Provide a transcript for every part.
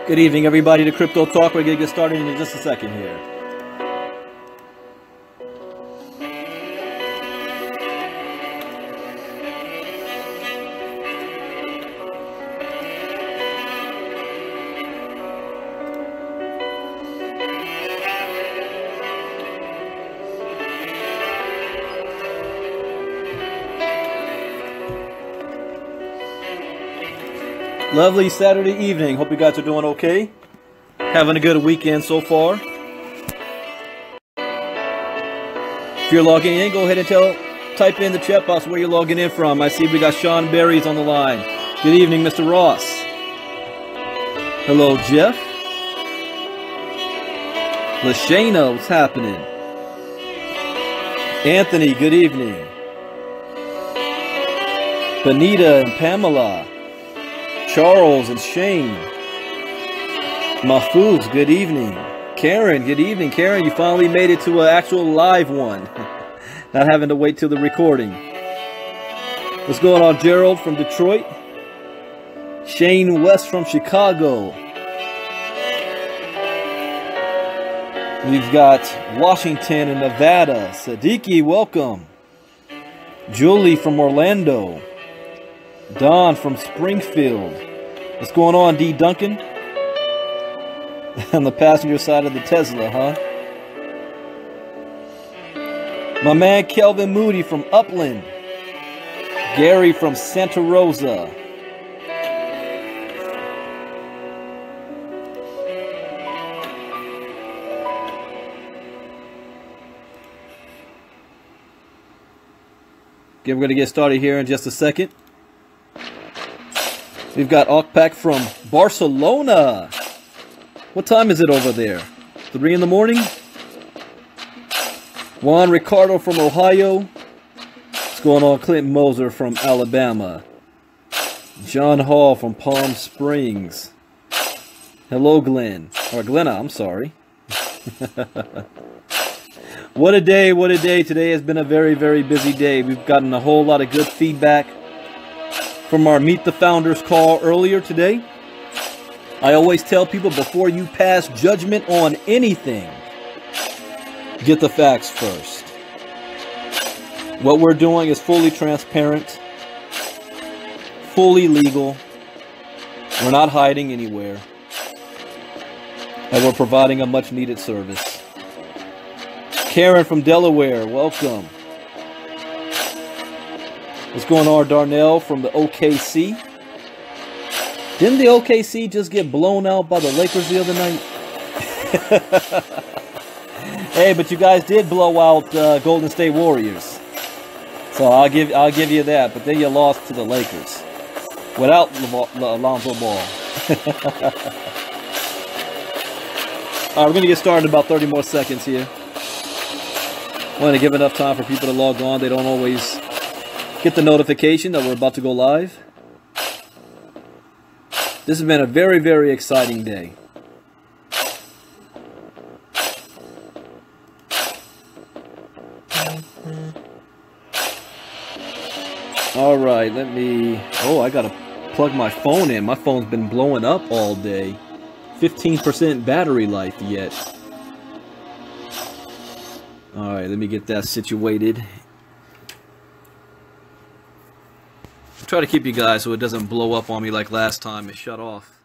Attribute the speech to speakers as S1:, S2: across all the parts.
S1: Good evening, everybody, to Crypto Talk. We're going to get started in just a second here. Lovely Saturday evening. Hope you guys are doing okay. Having a good weekend so far. If you're logging in, go ahead and type in the chat box where you're logging in from. I see we got Sean Berry's on the line. Good evening, Mr. Ross. Hello, Jeff. Lashana, what's happening? Anthony, good evening. Benita and Pamela. Charles and Shane. Mahfouz, good evening. Karen, good evening. Karen, you finally made it to an actual live one. Not having to wait till the recording. What's going on, Gerald from Detroit? Shane West from Chicago. We've got Washington and Nevada. Sadiki, welcome. Julie from Orlando. Don from Springfield. What's going on, D. Duncan? On the passenger side of the Tesla, huh? My man Kelvin Moody from Upland. Gary from Santa Rosa. Okay, we're going to get started here in just a second. We've got Okpak from Barcelona. What time is it over there? 3 in the morning? Juan Ricardo from Ohio. What's going on? Clinton Moser from Alabama. John Hall from Palm Springs. Hello, Glenn. Or Glenna, I'm sorry. What a day, what a day. Today has been a very, very busy day. We've gotten a whole lot of good feedback from our Meet the Founders call earlier today. I always tell people, before you pass judgment on anything, get the facts first. What we're doing is fully transparent, fully legal. We're not hiding anywhere. And we're providing a much needed service. Karen from Delaware, welcome. What's going on, Darnell from the OKC? Didn't the OKC just get blown out by the Lakers the other night? Hey, but you guys did blow out Golden State Warriors, so I'll give you that. But then you lost to the Lakers without Alonzo Ball. All right, we're gonna get started in about 30 more seconds here. I want to give enough time for people to log on. They don't always get the notification that we're about to go live. This has been a very, very exciting day. All right, let me... Oh, I got to plug my phone in. My phone's been blowing up all day. 15% battery life yet. All right, let me get that situated. Try to keep you guys so it doesn't blow up on me like last time it shut off.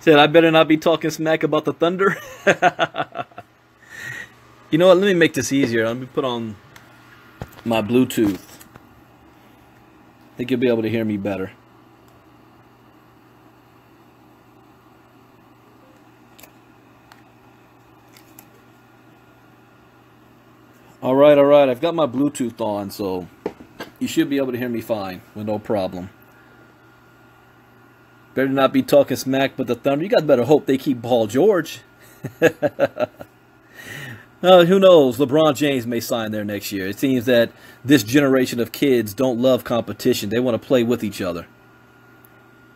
S1: Said I better not be talking smack about the Thunder. You know what, let me make this easier. Let me put on my Bluetooth. I think you'll be able to hear me better. All right, I've got my Bluetooth on, so you should be able to hear me fine with no problem. Better not be talking smack, but the Thunder, you guys better hope they keep Paul George. Who knows? LeBron James may sign there next year. It seems that this generation of kids don't love competition. They want to play with each other.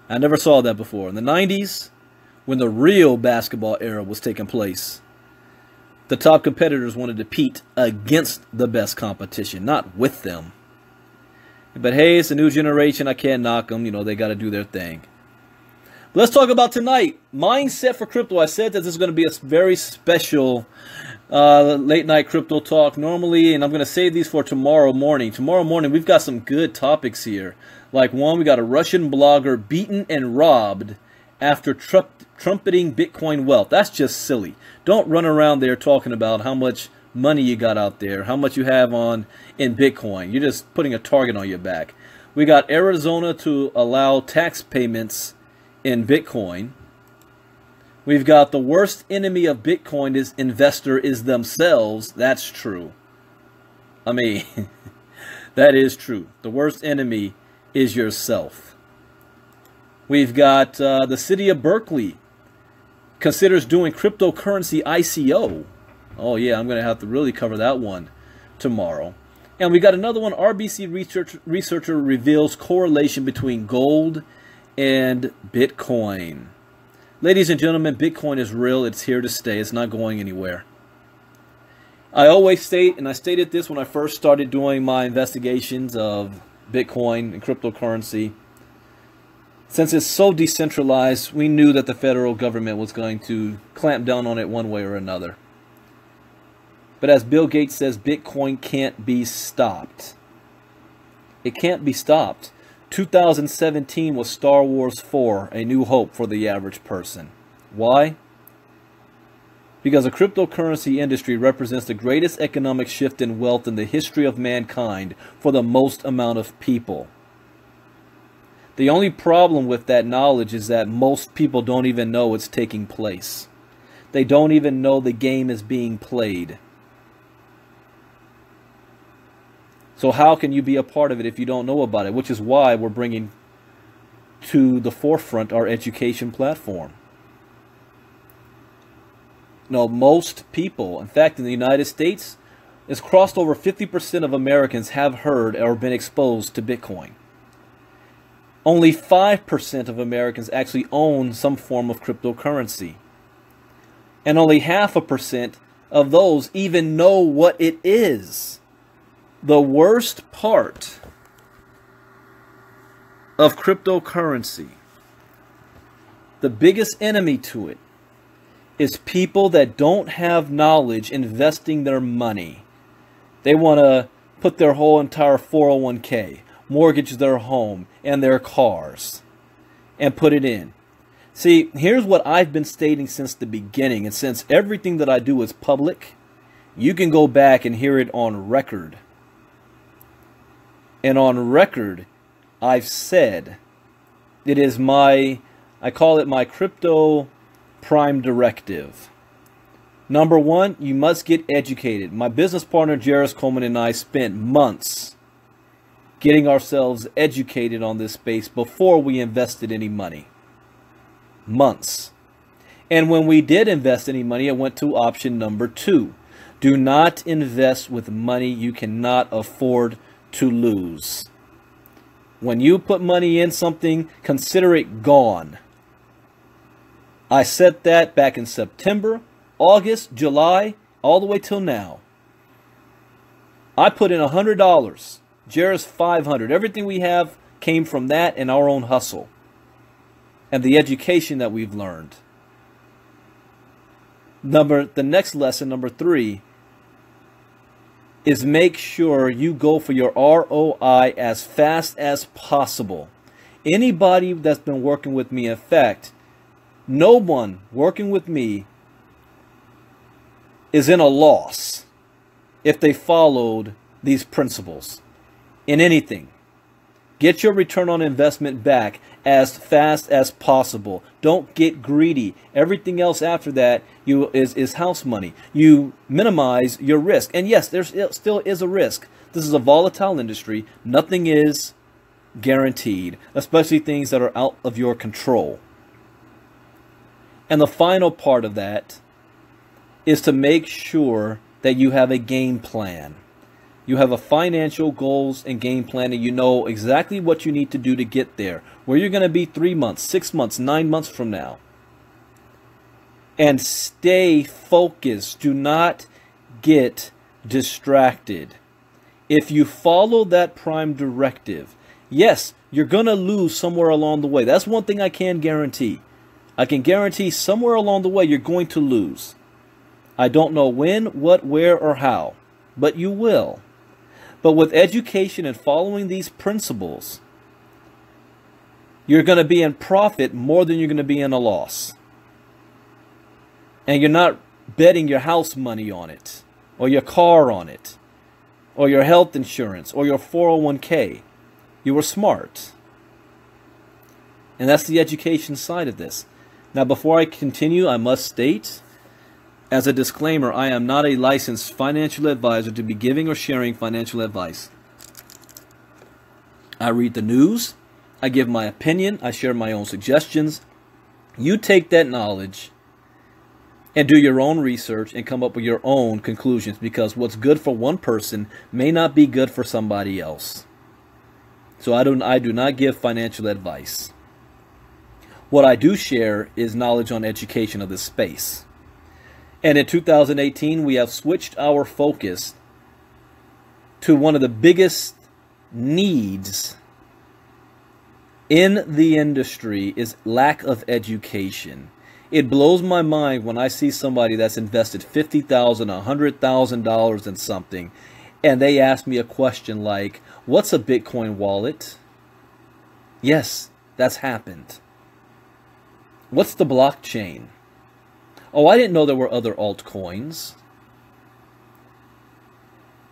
S1: I never saw that before. In the 90s, when the real basketball era was taking place, the top competitors wanted to compete against the best competition, not with them. But hey, it's a new generation. I can't knock them. You know, they got to do their thing. But let's talk about tonight. Mindset for crypto. I said that this is going to be a very special late night crypto talk normally, and I'm going to save these for tomorrow morning. Tomorrow morning, we've got some good topics here. Like one, we got a Russian blogger beaten and robbed after trumpeting Bitcoin wealth. That's just silly. Don't run around there talking about how much money you got out there, how much you have in Bitcoin. You're just putting a target on your back. We got Arizona to allow tax payments in Bitcoin. We've got the worst enemy of Bitcoin is investor is themselves. That's true. I mean, that is true. The worst enemy is yourself. We've got the city of Berkeley considers doing cryptocurrency ICO. Oh yeah, I'm going to have to really cover that one tomorrow. And we got another one. RBC researcher reveals correlation between gold and Bitcoin. Ladies and gentlemen, Bitcoin is real. It's here to stay. It's not going anywhere. I always state, and I stated this when I first started doing my investigations of Bitcoin and cryptocurrency, since it's so decentralized, we knew that the federal government was going to clamp down on it one way or another. But as Bill Gates says, Bitcoin can't be stopped. It can't be stopped. 2017 was Star Wars 4, A New Hope for the average person. Why? Because the cryptocurrency industry represents the greatest economic shift in wealth in the history of mankind for the most amount of people. The only problem with that knowledge is that most people don't even know it's taking place. They don't even know the game is being played. So how can you be a part of it if you don't know about it? Which is why we're bringing to the forefront our education platform. No, most people, in fact, in the United States, it's crossed over 50% of Americans have heard or been exposed to Bitcoin. Only 5% of Americans actually own some form of cryptocurrency. And only 0.5% of those even know what it is. The worst part of cryptocurrency, the biggest enemy to it, is people that don't have knowledge investing their money. They want to put their whole entire 401k, mortgage their home and their cars, and put it in. See, here's what I've been stating since the beginning, and since everything that I do is public, you can go back and hear it on record. And on record, I've said it is I call it my crypto prime directive. Number one, you must get educated. My business partner, Jairus Coleman, and I spent months getting ourselves educated on this space before we invested any money. Months. And when we did invest any money, it went to option number 2. Do not invest with money you cannot afford to lose. When you put money in something, consider it gone. I said that back in September, August, July, all the way till now. I put in $100, Jairus $500. Everything we have came from that and our own hustle and the education that we've learned. The next lesson, number 3, is make sure you go for your ROI as fast as possible. Anybody that's been working with me, in fact, no one working with me is in a loss if they followed these principles in anything. Get your return on investment back as fast as possible. Don't get greedy. Everything else after that is house money. You minimize your risk. And yes, there still is a risk. This is a volatile industry. Nothing is guaranteed, especially things that are out of your control. And the final part of that is to make sure that you have a game plan. You have a financial goals and game plan, and you know exactly what you need to do to get there. Where you're going to be 3 months, 6 months, 9 months from now. And stay focused. Do not get distracted. if you follow that prime directive, yes, you're going to lose somewhere along the way. That's one thing I can guarantee. I can guarantee somewhere along the way you're going to lose. I don't know when, what, where, or how, but you will. But with education and following these principles, you're going to be in profit more than you're going to be in a loss. And you're not betting your house money on it, or your car on it, or your health insurance, or your 401k. You were smart. And that's the education side of this. Now, before I continue, I must state, as a disclaimer, I am not a licensed financial advisor to be giving or sharing financial advice. I read the news, I give my opinion, I share my own suggestions. You take that knowledge and do your own research and come up with your own conclusions, because what's good for one person may not be good for somebody else. So I do not give financial advice. What I do share is knowledge on education of this space. And in 2018, we have switched our focus to one of the biggest needs in the industry is lack of education. It blows my mind when I see somebody that's invested $50,000, $100,000 in something, and they ask me a question like, what's a Bitcoin wallet? Yes, that's happened. What's the blockchain? Oh, I didn't know there were other altcoins.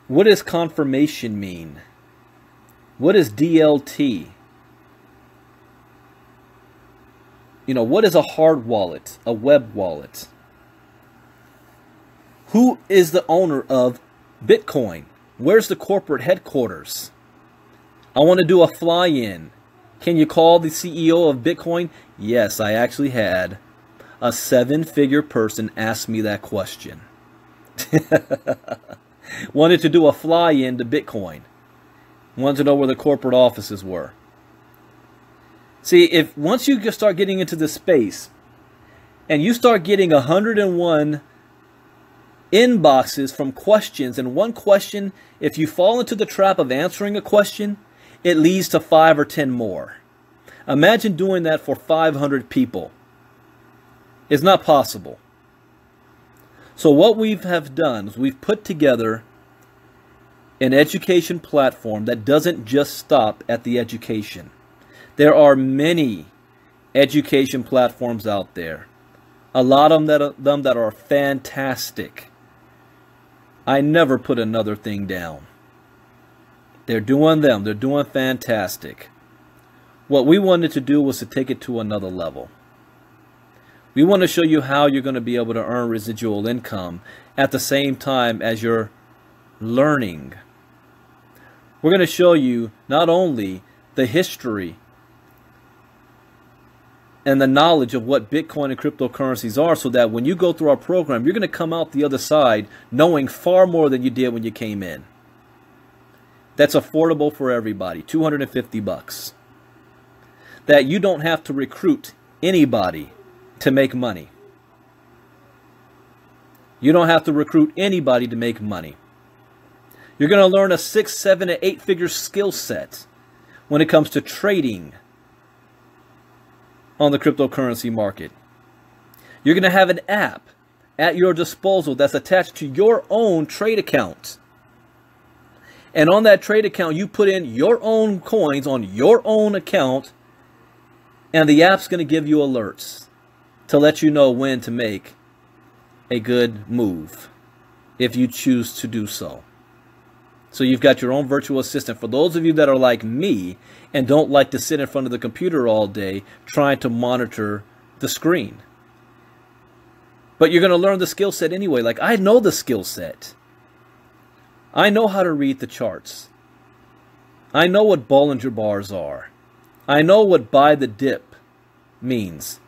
S1: What does confirmation mean? What is DLT? You know, what is a hard wallet, a web wallet? Who is the owner of Bitcoin? Where's the corporate headquarters? I want to do a fly-in. Can you call the CEO of Bitcoin? Yes, I actually had a 7-figure person ask me that question. Wanted to do a fly-in to Bitcoin. Wanted to know where the corporate offices were. See, if once you start getting into the space and you start getting 101 inboxes from questions, and one question, if you fall into the trap of answering a question, it leads to 5 or 10 more. Imagine doing that for 500 people. It's not possible. So what we have done is we've put together an education platform that doesn't just stop at the education. There are many education platforms out there. A lot of them that are fantastic. I never put another thing down. They're doing them. They're doing fantastic. What we wanted to do was to take it to another level. We want to show you how you're going to be able to earn residual income at the same time as you're learning. We're going to show you not only the history and the knowledge of what Bitcoin and cryptocurrencies are, so that when you go through our program, you're going to come out the other side knowing far more than you did when you came in. That's affordable for everybody, $250. That you don't have to recruit anybody to make money. You don't have to recruit anybody to make money. You're going to learn a 6, 7, and 8-figure skill set when it comes to trading on the cryptocurrency market. You're going to have an app at your disposal that's attached to your own trade account. And on that trade account, you put in your own coins on your own account, and the app's going to give you alerts to let you know when to make a good move if you choose to do so. So you've got your own virtual assistant. For those of you that are like me and don't like to sit in front of the computer all day trying to monitor the screen. But you're going to learn the skill set anyway. Like, I know the skill set. I know how to read the charts. I know what Bollinger Bars are. I know what buy the dip means.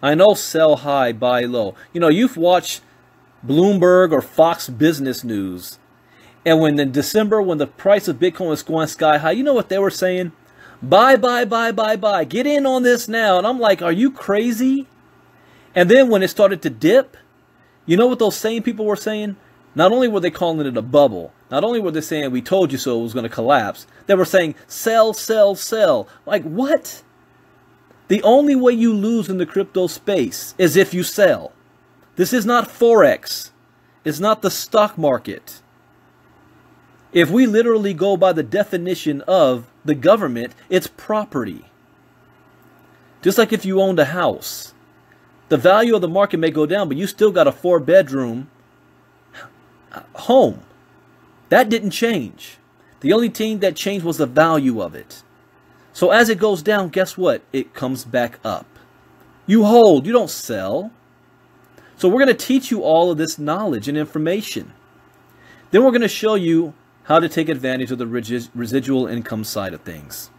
S1: I know sell high, buy low. You know, you've watched Bloomberg or Fox Business News. And when in December, when the price of Bitcoin was going sky high, you know what they were saying? Buy, buy, buy, buy, buy. Get in on this now. And I'm like, are you crazy? And then when it started to dip, you know what those same people were saying? Not only were they calling it a bubble, Not only were they saying we told you so it was going to collapse, they were saying sell, sell, sell. Like what? The only way you lose in the crypto space is if you sell. This is not Forex. It's not the stock market. If we literally go by the definition of the government, it's property. Just like if you owned a house. The value of the market may go down, but you still got a 4-bedroom home. That didn't change. The only thing that changed was the value of it. So as it goes down, guess what? It comes back up. You hold, you don't sell. So we're going to teach you all of this knowledge and information. Then we're going to show you how to take advantage of the residual income side of things.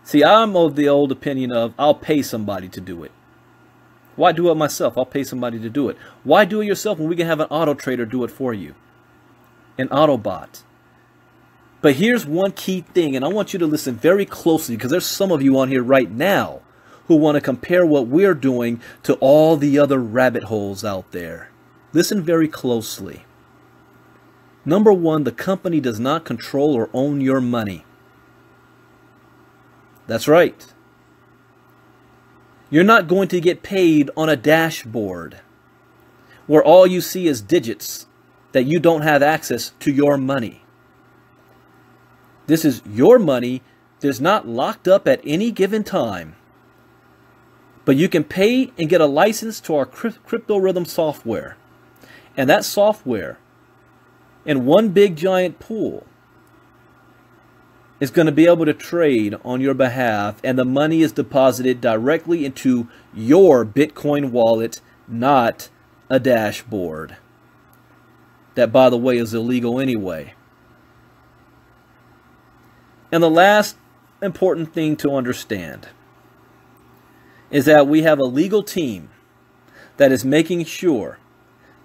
S1: See, I'm of the old opinion of I'll pay somebody to do it. Why do it myself? I'll pay somebody to do it. Why do it yourself when we can have an auto trader do it for you? An Autobot. But here's one key thing, and I want you to listen very closely because there's some of you on here right now who want to compare what we're doing to all the other rabbit holes out there. Listen very closely. Number one, the company does not control or own your money. That's right. You're not going to get paid on a dashboard where all you see is digits that you don't have access to your money. This is your money. It's not locked up at any given time. But you can pay and get a license to our Crypto Rhythm software. And that software in one big giant pool is going to be able to trade on your behalf, and the money is deposited directly into your Bitcoin wallet, not a dashboard. That, by the way, is illegal anyway. And the last important thing to understand is that we have a legal team that is making sure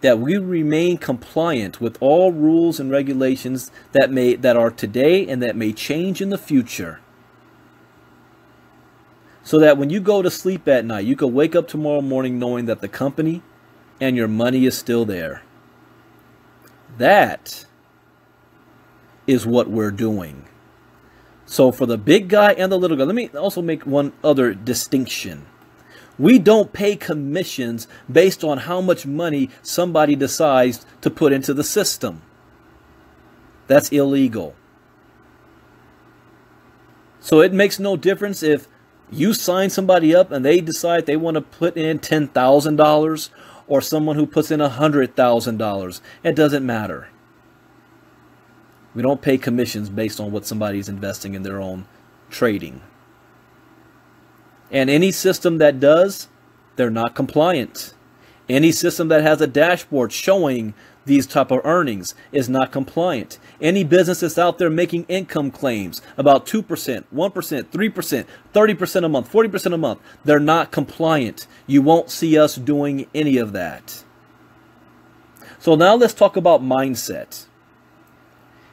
S1: that we remain compliant with all rules and regulations that are today and that may change in the future. So that when you go to sleep at night, you can wake up tomorrow morning knowing that the company and your money is still there. That is what we're doing. So for the big guy and the little guy, let me also make one other distinction. We don't pay commissions based on how much money somebody decides to put into the system. That's illegal. So it makes no difference if you sign somebody up and they decide they want to put in $10,000 or someone who puts in $100,000. It doesn't matter. We don't pay commissions based on what somebody's investing in their own trading. And any system that does, they're not compliant. Any system that has a dashboard showing these type of earnings is not compliant. Any business that's out there making income claims about 2%, 1%, 3%, 30% a month, 40% a month, they're not compliant. You won't see us doing any of that. So now let's talk about mindset.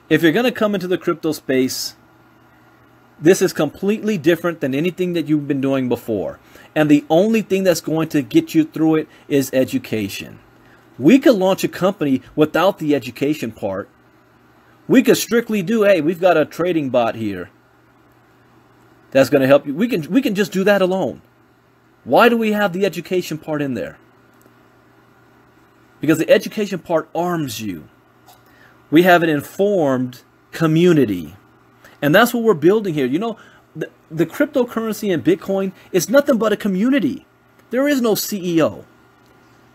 S1: If you're going to come into the crypto space, this is completely different than anything that you've been doing before. And the only thing that's going to get you through it is education. We could launch a company without the education part. We could strictly do, hey, we've got a trading bot here that's going to help you. We can just do that alone. Why do we have the education part in there? Because the education part arms you. We have an informed community. And that's what we're building here. You know, the cryptocurrency and Bitcoin is nothing but a community. There is no CEO.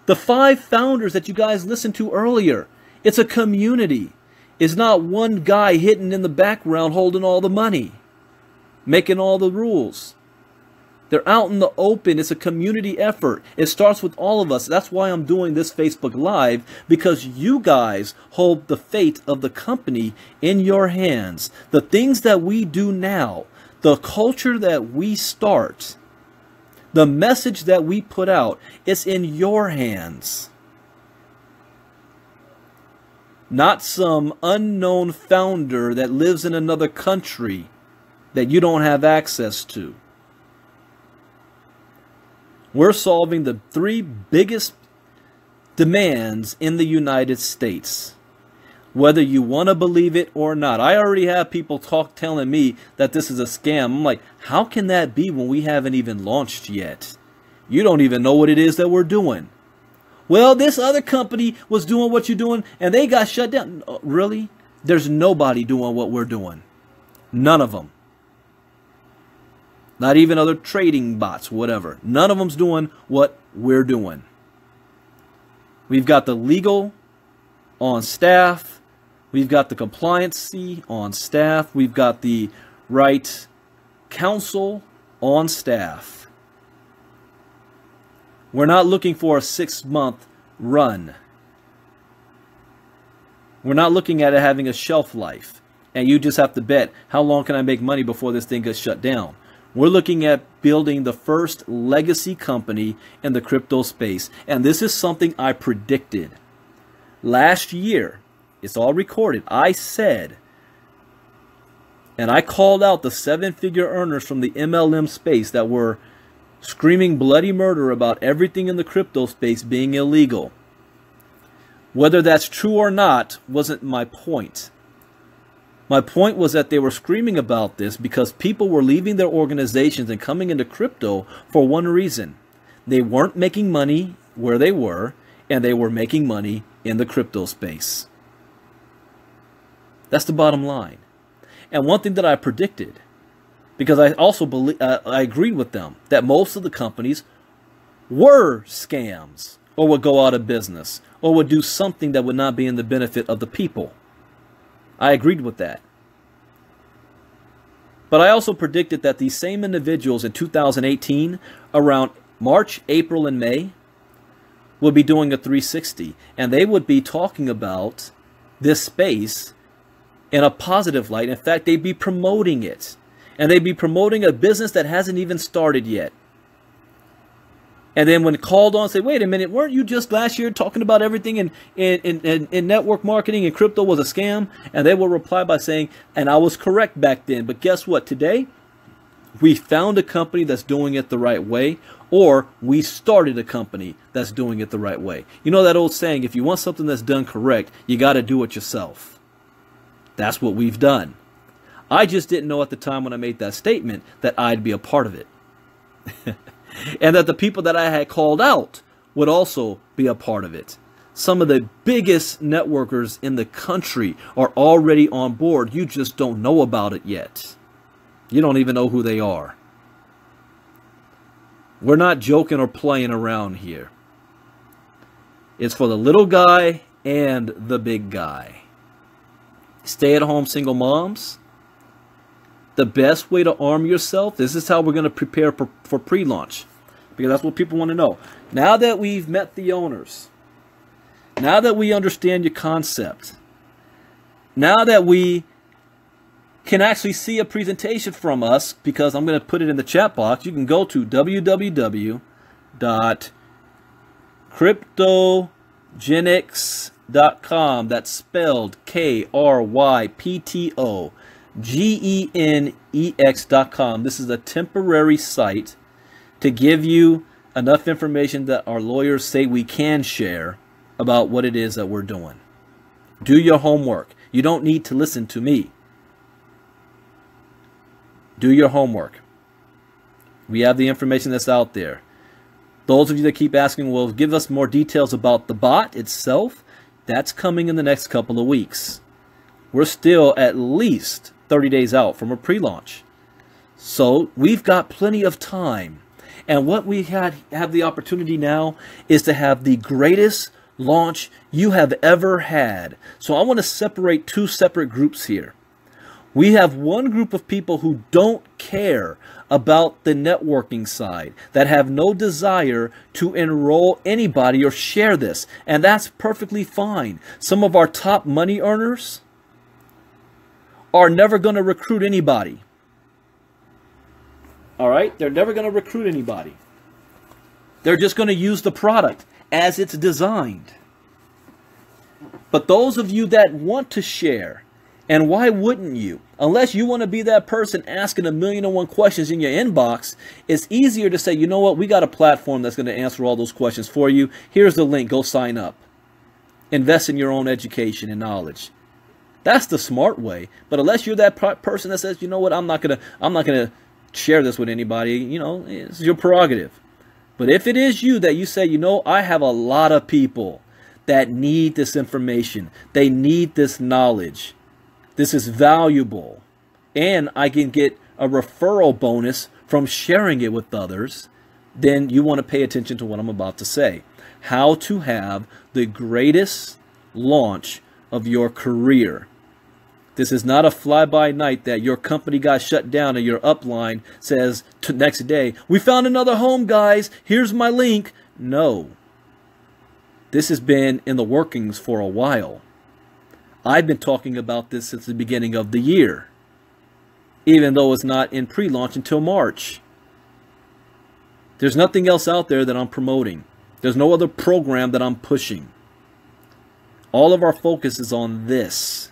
S1: The 5 founders that you guys listened to earlier, it's a community. It's not one guy hidden in the background holding all the money, making all the rules. They're out in the open. It's a community effort. It starts with all of us. That's why I'm doing this Facebook Live, because you guys hold the fate of the company in your hands. The things that we do now, the culture that we start, the message that we put out, it's in your hands. Not some unknown founder that lives in another country that you don't have access to. We're solving the 3 biggest demands in the United States. whether you want to believe it or not. I already have people telling me that this is a scam. I'm like, how can that be when we haven't even launched yet? You don't even know what it is that we're doing. Well, this other company was doing what you're doing and they got shut down. Really? There's nobody doing what we're doing. None of them. Not even other trading bots, whatever. None of them's doing what we're doing. We've got the legal on staff. We've got the compliancy on staff. We've got the right counsel on staff. We're not looking for a 6-month run. We're not looking at it having a shelf life. And you just have to bet, how long can I make money before this thing gets shut down? We're looking at building the first legacy company in the crypto space. And this is something I predicted. Last year, it's all recorded, I said, and I called out the 7-figure earners from the MLM space that were screaming bloody murder about everything in the crypto space being illegal. Whether that's true or not wasn't my point. My point was that they were screaming about this because people were leaving their organizations and coming into crypto for one reason. They weren't making money where they were, and they were making money in the crypto space. That's the bottom line. And one thing that I predicted, because I also I agreed with them, that most of the companies were scams or would go out of business or would do something that would not be in the benefit of the people. I agreed with that. But I also predicted that these same individuals in 2018, around March, April, and May, would be doing a 360. And they would be talking about this space in a positive light. In fact, they'd be promoting it. And they'd be promoting a business that hasn't even started yet. And then when called on, say, wait a minute, weren't you just last year talking about everything in network marketing and crypto was a scam? And they will reply by saying, and I was correct back then. But guess what? Today, we found a company that's doing it the right way, or we started a company that's doing it the right way. You know that old saying, if you want something that's done correct, you got to do it yourself. That's what we've done. I just didn't know at the time when I made that statement that I'd be a part of it. And that the people that I had called out would also be a part of it. Some of the biggest networkers in the country are already on board. You just don't know about it yet. You don't even know who they are. We're not joking or playing around here. It's for the little guy and the big guy. Stay-at-home single moms. The best way to arm yourself, this is how we're going to prepare for pre-launch. Because that's what people want to know. Now that we've met the owners, now that we understand your concept, now that we can actually see a presentation from us, because I'm going to put it in the chat box, you can go to www.KryptoGeneX.com. That's spelled KryptoGeneX.com. This is a temporary site to give you enough information that our lawyers say we can share about what it is that we're doing. Do your homework. You don't need to listen to me. Do your homework. We have the information that's out there. Those of you that keep asking, well, give us more details about the bot itself. That's coming in the next couple of weeks. We're still at least 30 days out from a pre-launch. So we've got plenty of time. And what we have the opportunity now is to have the greatest launch you have ever had. So I want to separate two separate groups here. We have one group of people who don't care about the networking side, that have no desire to enroll anybody or share this. And that's perfectly fine. Some of our top money earners are never going to recruit anybody. All right? They're never going to recruit anybody. They're just going to use the product as it's designed. But those of you that want to share, and why wouldn't you? Unless you want to be that person asking 1,000,001 questions in your inbox, it's easier to say, you know what, we got a platform that's going to answer all those questions for you. Here's the link. Go sign up. Invest in your own education and knowledge. That's the smart way. But unless you're that person that says, you know what, I'm not gonna share this with anybody, you know, it's your prerogative. But if it is you that you say, you know, I have a lot of people that need this information. They need this knowledge. This is valuable. And I can get a referral bonus from sharing it with others. Then you want to pay attention to what I'm about to say. How to have the greatest launch of your career. This is not a fly-by-night that your company got shut down and your upline says next day, we found another home, guys. Here's my link. No. This has been in the workings for a while. I've been talking about this since the beginning of the year, even though it's not in pre-launch until March. There's nothing else out there that I'm promoting. There's no other program that I'm pushing. All of our focus is on this.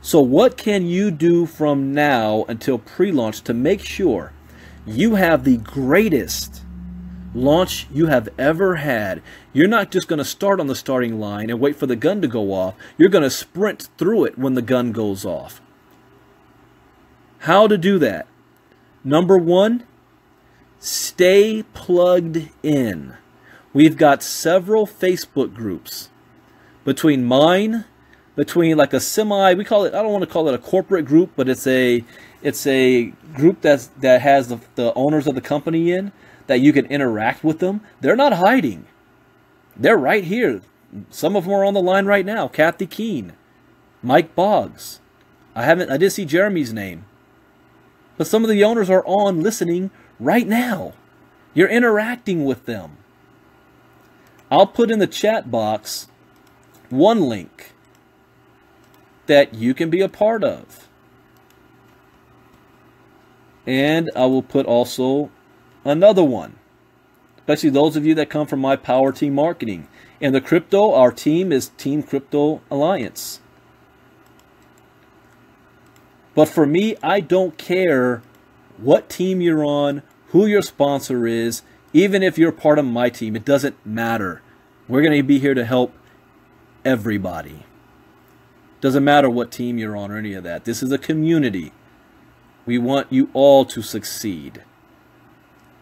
S1: So what can you do from now until pre-launch to make sure you have the greatest launch you have ever had? You're not just going to start on the starting line and wait for the gun to go off. You're going to sprint through it when the gun goes off. How to do that? Number one, stay plugged in. We've got several Facebook groups. Between like a semi, we call it, I don't want to call it a corporate group, but it's a group that has the owners of the company in, that you can interact with them. They're not hiding. They're right here. Some of them are on the line right now. Kathy Keene, Mike Boggs. I did see Jeremy's name. But some of the owners are on listening right now. You're interacting with them. I'll put in the chat box one link that you can be a part of. And I will put also another one, especially those of you that come from my Power Team Marketing. And the crypto, our team is Team Crypto Alliance. But for me, I don't care what team you're on, who your sponsor is, even if you're part of my team, it doesn't matter. We're going to be here to help everybody. Doesn't matter what team you're on or any of that. This is a community. We want you all to succeed.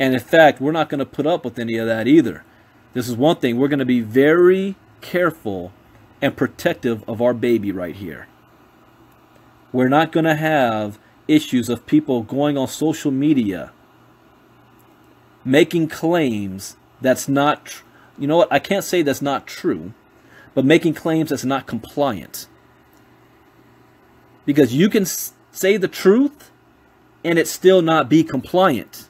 S1: And in fact, we're not going to put up with any of that either. This is one thing. We're going to be very careful and protective of our baby right here. We're not going to have issues of people going on social media making claims that's not, you know what, I can't say that's not true, but making claims that's not compliant. Because you can say the truth and it still not be compliant.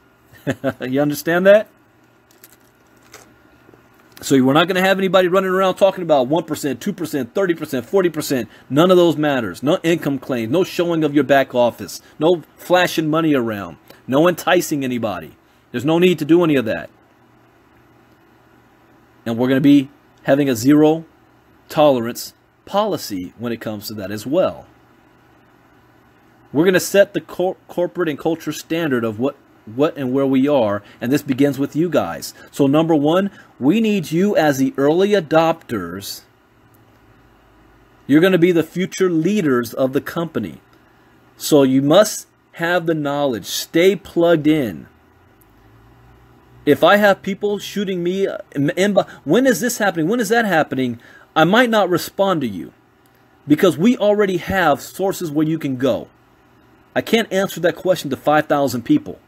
S1: You understand that? So we're not going to have anybody running around talking about 1%, 2%, 30%, 40%. None of those matters. No income claims. No showing of your back office. No flashing money around. No enticing anybody. There's no need to do any of that. And we're going to be having a zero tolerance policy when it comes to that as well. We're going to set the corporate and culture standard of what and where we are, and this begins with you guys. So number one, we need you as the early adopters. You're going to be the future leaders of the company. So you must have the knowledge. Stay plugged in. If I have people shooting me, when is this happening? When is that happening? I might not respond to you because we already have sources where you can go. I can't answer that question to 5,000 people.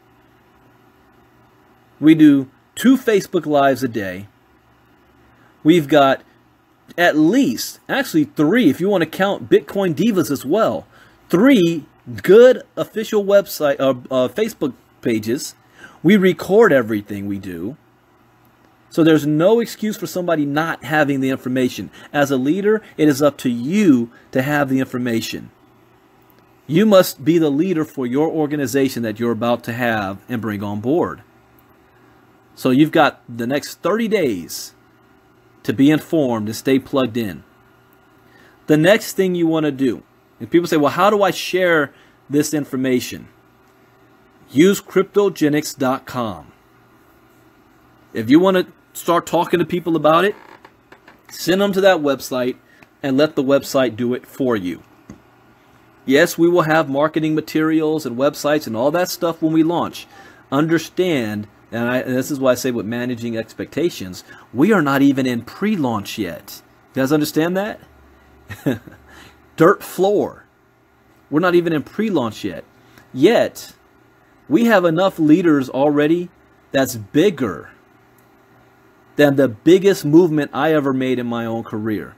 S1: We do 2 Facebook Lives a day. We've got at least, actually 3, if you want to count Bitcoin Divas as well, 3 good official website, Facebook pages. We record everything we do. So there's no excuse for somebody not having the information. As a leader, it is up to you to have the information. You must be the leader for your organization that you're about to have and bring on board. So you've got the next 30 days to be informed and stay plugged in. The next thing you want to do, and people say, well, how do I share this information? Use KryptoGeneX.com. If you want to start talking to people about it, send them to that website. and let the website do it for you. Yes, we will have marketing materials and websites and all that stuff when we launch. Understand, and this is why I say with managing expectations, we are not even in pre-launch yet. You guys understand that? Dirt floor. We're not even in pre-launch yet. Yet, we have enough leaders already that's bigger than the biggest movement I ever made in my own career.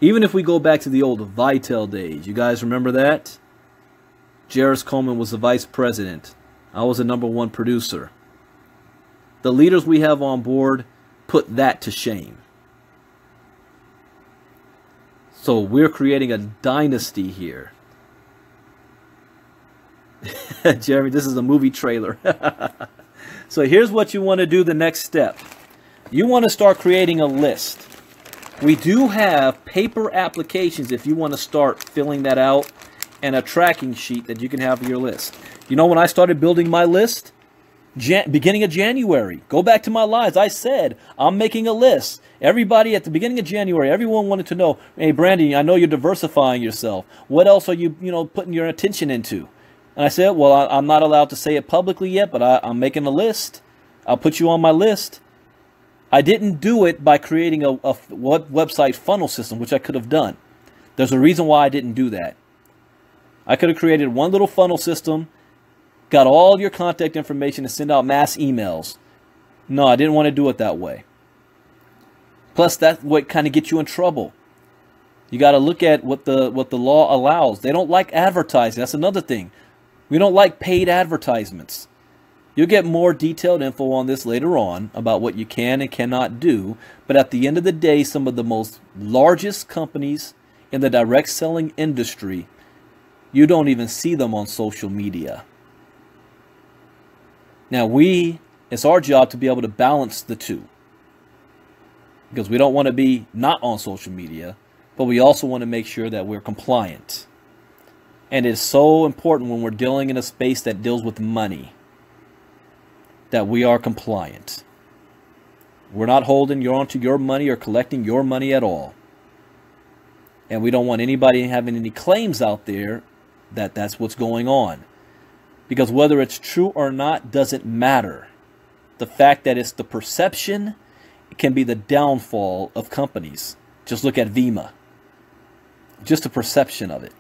S1: Even if we go back to the old Vitel days, you guys remember that? Jairus Coleman was the vice president. I was the #1 producer. The leaders we have on board put that to shame. So we're creating a dynasty here. Jeremy, this is a movie trailer. So here's what you want to do the next step. You want to start creating a list. We do have paper applications if you want to start filling that out, and a tracking sheet that you can have for your list. You know, when I started building my list, beginning of January, go back to my lives, I said, I'm making a list. Everybody at the beginning of January, everyone wanted to know, hey, Brandon, I know you're diversifying yourself. What else are you, putting your attention into? And I said, well, I'm not allowed to say it publicly yet, but I'm making a list. I'll put you on my list. I didn't do it by creating a website funnel system, which I could have done. There's a reason why I didn't do that. I could have created one little funnel system, got all your contact information, and send out mass emails. No, I didn't want to do it that way. Plus, that's what kind of gets you in trouble. You got to look at what the law allows. They don't like advertising. That's another thing. We don't like paid advertisements. You'll get more detailed info on this later on about what you can and cannot do. But at the end of the day, some of the most largest companies in the direct selling industry, you don't even see them on social media. Now it's our job to be able to balance the two. Because we don't want to be not on social media, but we also want to make sure that we're compliant. And it's so important when we're dealing in a space that deals with money, that we are compliant. We're not holding onto your money or collecting your money at all. And we don't want anybody having any claims out there that that's what's going on. Because whether it's true or not doesn't matter. The fact that it's the perception can be the downfall of companies. Just look at Vima. Just the perception of it.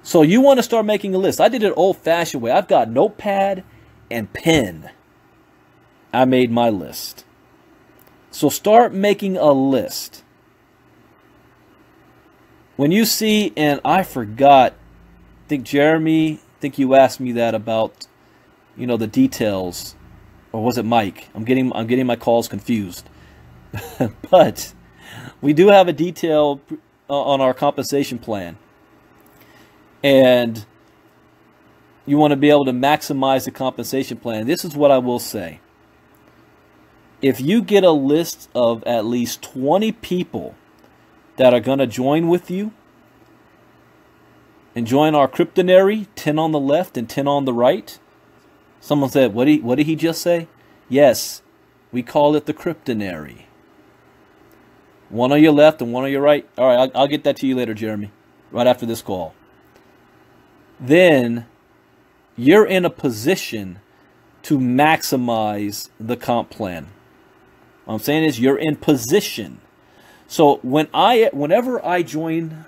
S1: So you want to start making a list. I did it old-fashioned way. I've got notepad and pen. I made my list. So start making a list. When you see, and I forgot, I think Jeremy, you asked me that about, the details, or was it Mike? I'm getting my calls confused. But we do have a detail on our compensation plan. And you want to be able to maximize the compensation plan. This is what I will say. If you get a list of at least 20 people that are going to join with you and join our Kryptonary, 10 on the left and 10 on the right. Someone said, what did he just say? Yes, we call it the Kryptonary. One on your left and one on your right. All right, I'll get that to you later, Jeremy, right after this call. Then you're in a position to maximize the comp plan. What I'm saying is you're in position. So whenever I join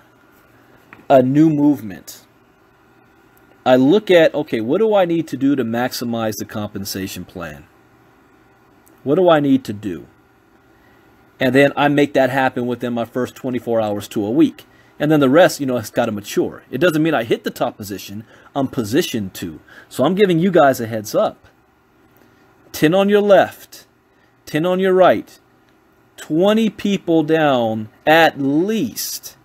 S1: a new movement, I look at, okay, what do I need to do to maximize the compensation plan? What do I need to do? And then I make that happen within my first 24 hours to a week. And then the rest, it's got to mature. It doesn't mean I hit the top position. I'm positioned to. So I'm giving you guys a heads up. 10 on your left, 10 on your right, 20 people down at least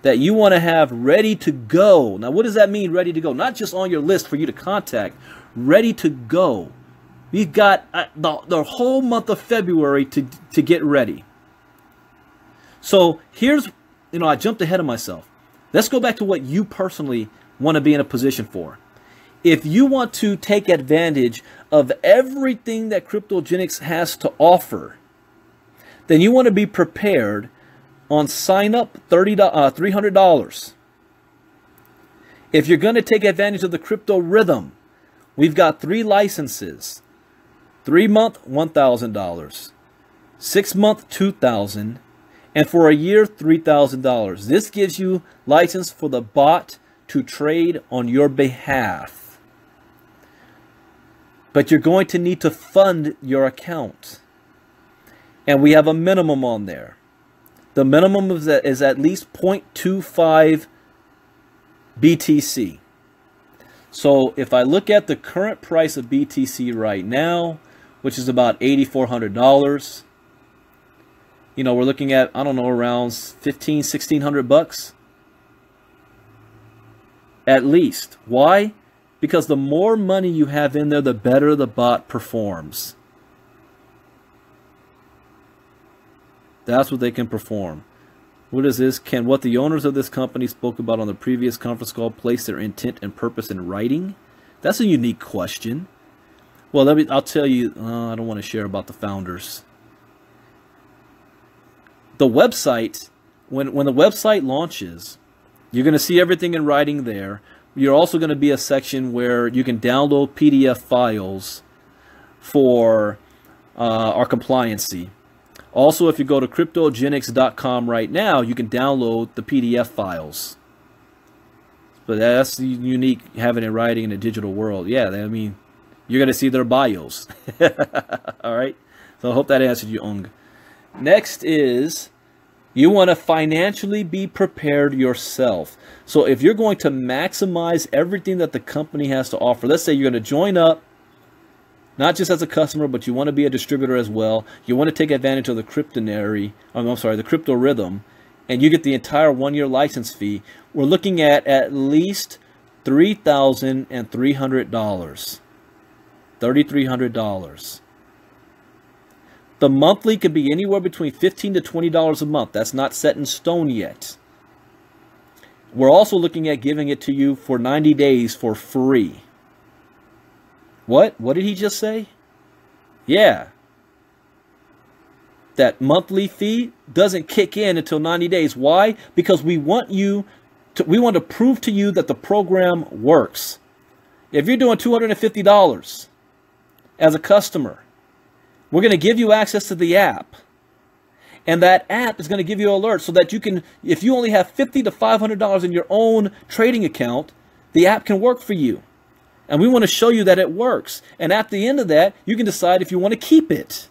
S1: that you want to have ready to go. Now, what does that mean, ready to go? Not just on your list for you to contact, ready to go. We've got the whole month of February to get ready. So here's, I jumped ahead of myself. Let's go back to what you personally want to be in a position for. If you want to take advantage of everything that KryptoGeneX has to offer, then you want to be prepared On sign up, $300. If you're going to take advantage of the crypto rhythm, we've got 3 licenses. 3-month, $1,000. 6-month, $2,000. And for a year, $3,000. This gives you license for the bot to trade on your behalf. But you're going to need to fund your account. And we have a minimum on there. The minimum is at least 0.25 BTC. So if I look at the current price of BTC right now, which is about $8,400, you know, we're looking at, I don't know, around $1,600 at least. Why? Because the more money you have in there, the better the bot performs. That's what they can perform. What is this? Can what the owners of this company spoke about on the previous conference call place their intent and purpose in writing? That's a unique question. Well, I'll tell you, I don't want to share about the founders. The website, when the website launches, you're going to see everything in writing there. You're also going to be a section where you can download PDF files for our compliancy. Also, if you go to KryptoGeneX.com right now, you can download the PDF files. But that's unique, having it in writing in a digital world. Yeah, I mean, you're going to see their bios. All right? So I hope that answered you, Ung. Next is, you want to financially be prepared yourself. So if you're going to maximize everything that the company has to offer, let's say you're going to join up, not just as a customer, but you want to be a distributor as well. You want to take advantage of the the crypto rhythm, and you get the entire 1-year license fee. We're looking at least $3,300. $3,300. The monthly could be anywhere between $15 to $20 a month. That's not set in stone yet. We're also looking at giving it to you for 90 days for free. What? What did he just say? Yeah. That monthly fee doesn't kick in until 90 days. Why? Because we want to prove to you that the program works. If you're doing $250 as a customer, we're going to give you access to the app. And that app is going to give you alerts so that you can, if you only have $50 to $500 in your own trading account, the app can work for you. And we want to show you that it works. And at the end of that, you can decide if you want to keep it.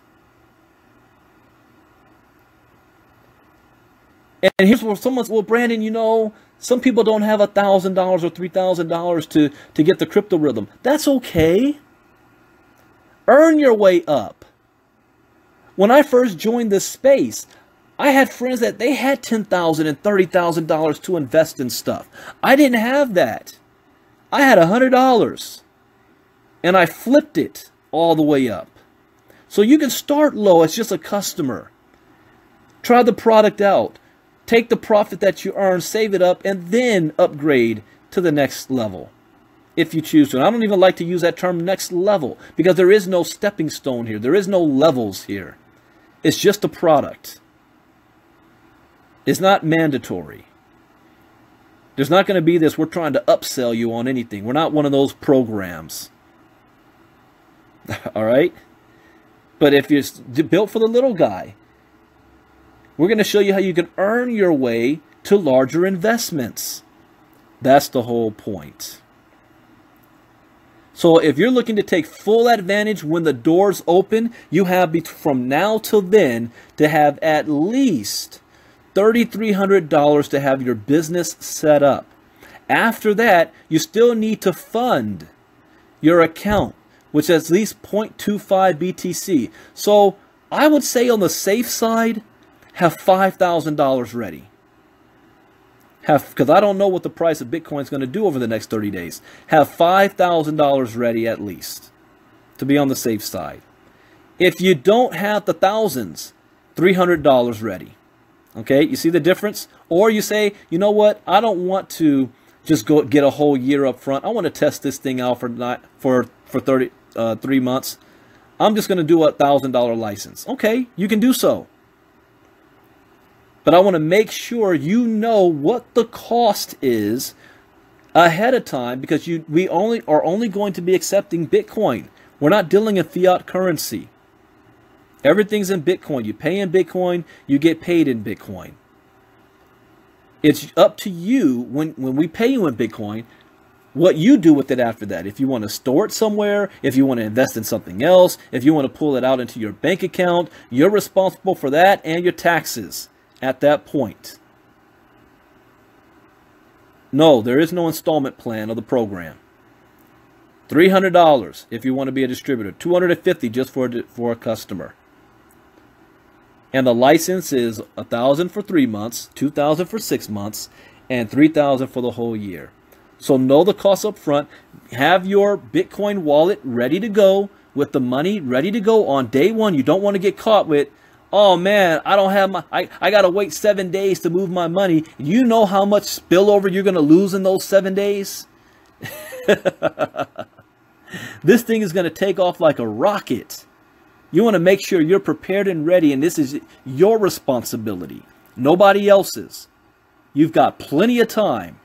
S1: And here's where someone's, well, Brandon, you know, some people don't have $1,000 or $3,000 to get the crypto rhythm. That's okay. Earn your way up. When I first joined this space, I had friends that they had $10,000 and $30,000 to invest in stuff. I didn't have that. I had $100 and I flipped it all the way up. So you can start low as just a customer. Try the product out. Take the profit that you earn, save it up, and then upgrade to the next level if you choose to. And I don't even like to use that term next level because there is no stepping stone here. There is no levels here. It's just a product. It's not mandatory. There's not going to be this, we're trying to upsell you on anything. We're not one of those programs. All right? But if you're built for the little guy, we're going to show you how you can earn your way to larger investments. That's the whole point. So if you're looking to take full advantage when the doors open, you have from now till then to have at least $3,300 to have your business set up. After that, you still need to fund your account, which is at least 0.25 BTC. So I would say on the safe side, have $5,000 ready. Because I don't know what the price of Bitcoin is going to do over the next 30 days. Have $5,000 ready at least to be on the safe side. If you don't have the thousands, $300 ready. Okay, you see the difference? Or you say, you know what? I don't want to just go get a whole year up front. I want to test this thing out for 3 months. I'm just going to do a $1,000 license. Okay, you can do so. But I want to make sure you know what the cost is ahead of time, because we are only going to be accepting Bitcoin. We're not dealing in fiat currency. Everything's in Bitcoin. You pay in Bitcoin, you get paid in Bitcoin. It's up to you when we pay you in Bitcoin, what you do with it after that. If you want to store it somewhere, if you want to invest in something else, if you want to pull it out into your bank account, you're responsible for that and your taxes at that point. No, there is no installment plan of the program. $300 if you want to be a distributor, $250 just for a customer. And the license is $1,000 for 3 months, $2,000 for 6 months, and $3,000 for the whole year. So know the cost up front. Have your Bitcoin wallet ready to go with the money ready to go on day one. You don't want to get caught with, oh man, I don't have my, I got to wait 7 days to move my money. You know how much spillover you're going to lose in those 7 days? This thing is going to take off like a rocket. You want to make sure you're prepared and ready, and this is your responsibility, nobody else's. You've got plenty of time.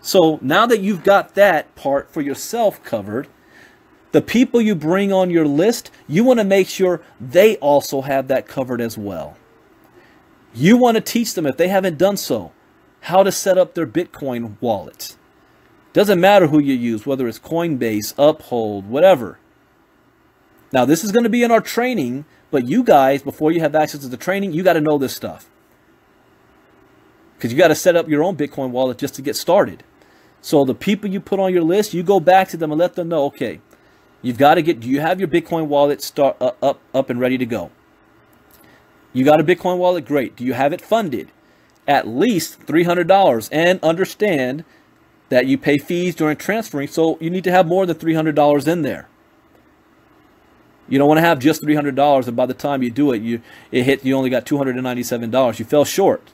S1: So now that you've got that part for yourself covered, the people you bring on your list, you want to make sure they also have that covered as well. You want to teach them, if they haven't done so, how to set up their Bitcoin wallet. Doesn't matter who you use, whether it's Coinbase, Uphold, whatever. Now, this is going to be in our training, but you guys, before you have access to the training, you got to know this stuff. Because you got to set up your own Bitcoin wallet just to get started. So the people you put on your list, you go back to them and let them know, okay, you've got to get, do you have your Bitcoin wallet up and ready to go? You got a Bitcoin wallet? Great. Do you have it funded? At least $300. And understand that you pay fees during transferring, so you need to have more than $300 in there. You don't want to have just $300, and by the time you do it, you only got $297. You fell short.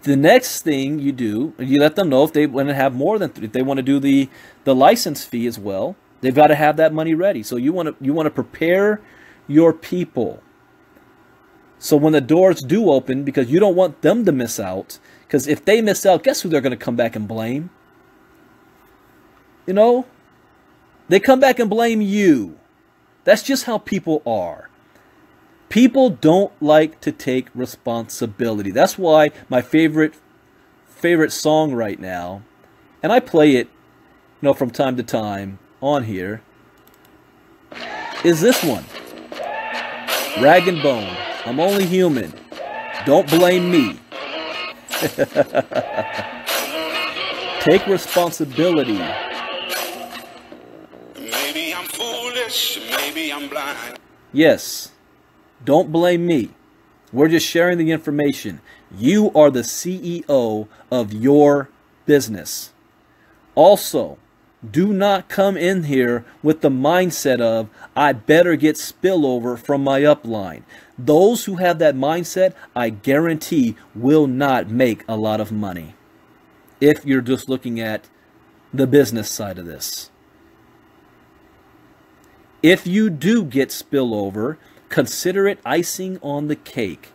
S1: The next thing you do, you let them know if they want to have more than, if they want to do the license fee as well, they've got to have that money ready. So you want to prepare your people. So when the doors do open, because you don't want them to miss out, because if they miss out, guess who they're going to come back and blame? You know, they come back and blame you. That's just how people are. People don't like to take responsibility. That's why my favorite song right now, and I play it, you know, from time to time on here, is this one. Rag and Bone. I'm only human. Don't blame me. Take responsibility.
S2: Maybe I'm foolish, maybe I'm blind.
S1: Yes. Don't blame me. We're just sharing the information. You are the CEO of your business. Also, do not come in here with the mindset of, I better get spillover from my upline. Those who have that mindset, I guarantee, will not make a lot of money if you're just looking at the business side of this. If you do get spillover, consider it icing on the cake.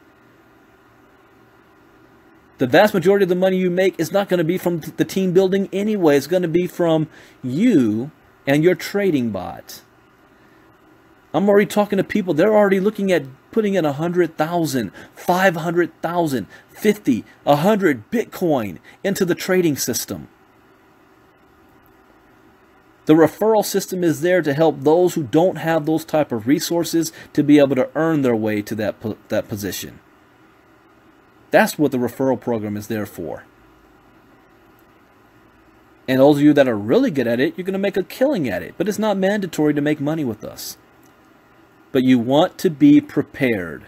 S1: The vast majority of the money you make is not going to be from the team building anyway. It's going to be from you and your trading bot. I'm already talking to people. They're already looking at putting in 100,000, 500,000, 50, 100 Bitcoin into the trading system. The referral system is there to help those who don't have those type of resources to be able to earn their way to that position. That's what the referral program is there for. And those of you that are really good at it, you're going to make a killing at it. But it's not mandatory to make money with us. But you want to be prepared.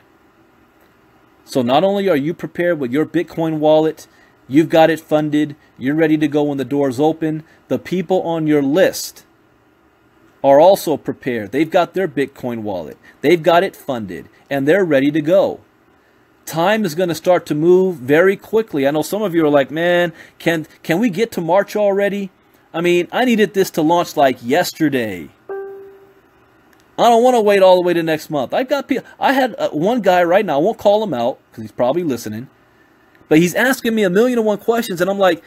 S1: So not only are you prepared with your Bitcoin wallet, you've got it funded, you're ready to go when the doors open. The people on your list are also prepared. They've got their Bitcoin wallet. They've got it funded, and they're ready to go. Time is going to start to move very quickly. I know some of you are like, man, can we get to March already? I mean, I needed this to launch like yesterday. I don't want to wait all the way to next month. I've got people. I had one guy right now. I won't call him out because he's probably listening. But he's asking me 1,000,001 questions, and I'm like,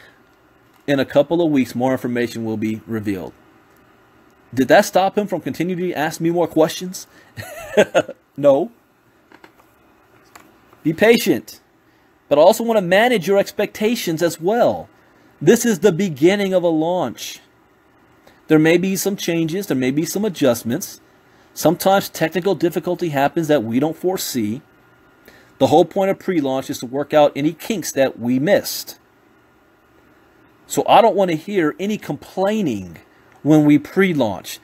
S1: in a couple of weeks, more information will be revealed. Did that stop him from continuing to ask me more questions? No. Be patient. But I also want to manage your expectations as well. This is the beginning of a launch. There may be some changes. There may be some adjustments. Sometimes technical difficulty happens that we don't foresee. The whole point of pre-launch is to work out any kinks that we missed. So I don't want to hear any complaining when we pre-launch.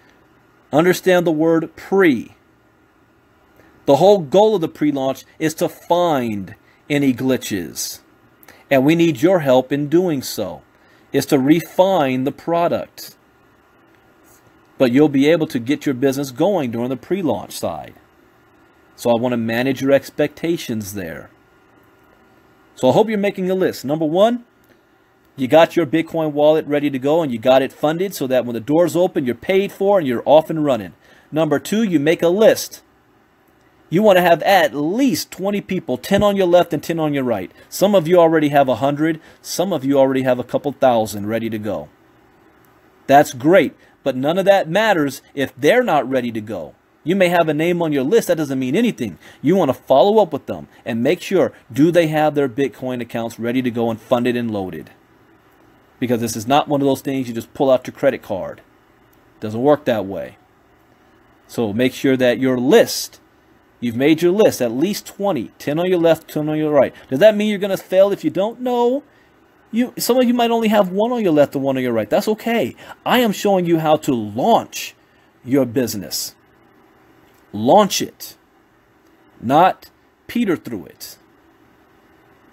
S1: Understand the word pre. The whole goal of the pre-launch is to find any glitches. And we need your help in doing so. It's to refine the product. But you'll be able to get your business going during the pre-launch side. So I want to manage your expectations there. So I hope you're making a list. Number one, you got your Bitcoin wallet ready to go and you got it funded so that when the doors open, you're paid for and you're off and running. Number two, you make a list. You want to have at least 20 people, 10 on your left and 10 on your right. Some of you already have 100. Some of you already have a couple thousand ready to go. That's great, but none of that matters if they're not ready to go. You may have a name on your list. That doesn't mean anything. You want to follow up with them and make sure, do they have their Bitcoin accounts ready to go and funded and loaded? Because this is not one of those things you just pull out your credit card. It doesn't work that way. So make sure that your list, you've made your list, at least 20. 10 on your left, 10 on your right. Does that mean you're going to fail if you don't? No. Some of you might only have one on your left and one on your right. That's okay. I am showing you how to launch your business. Launch it. Not peter through it.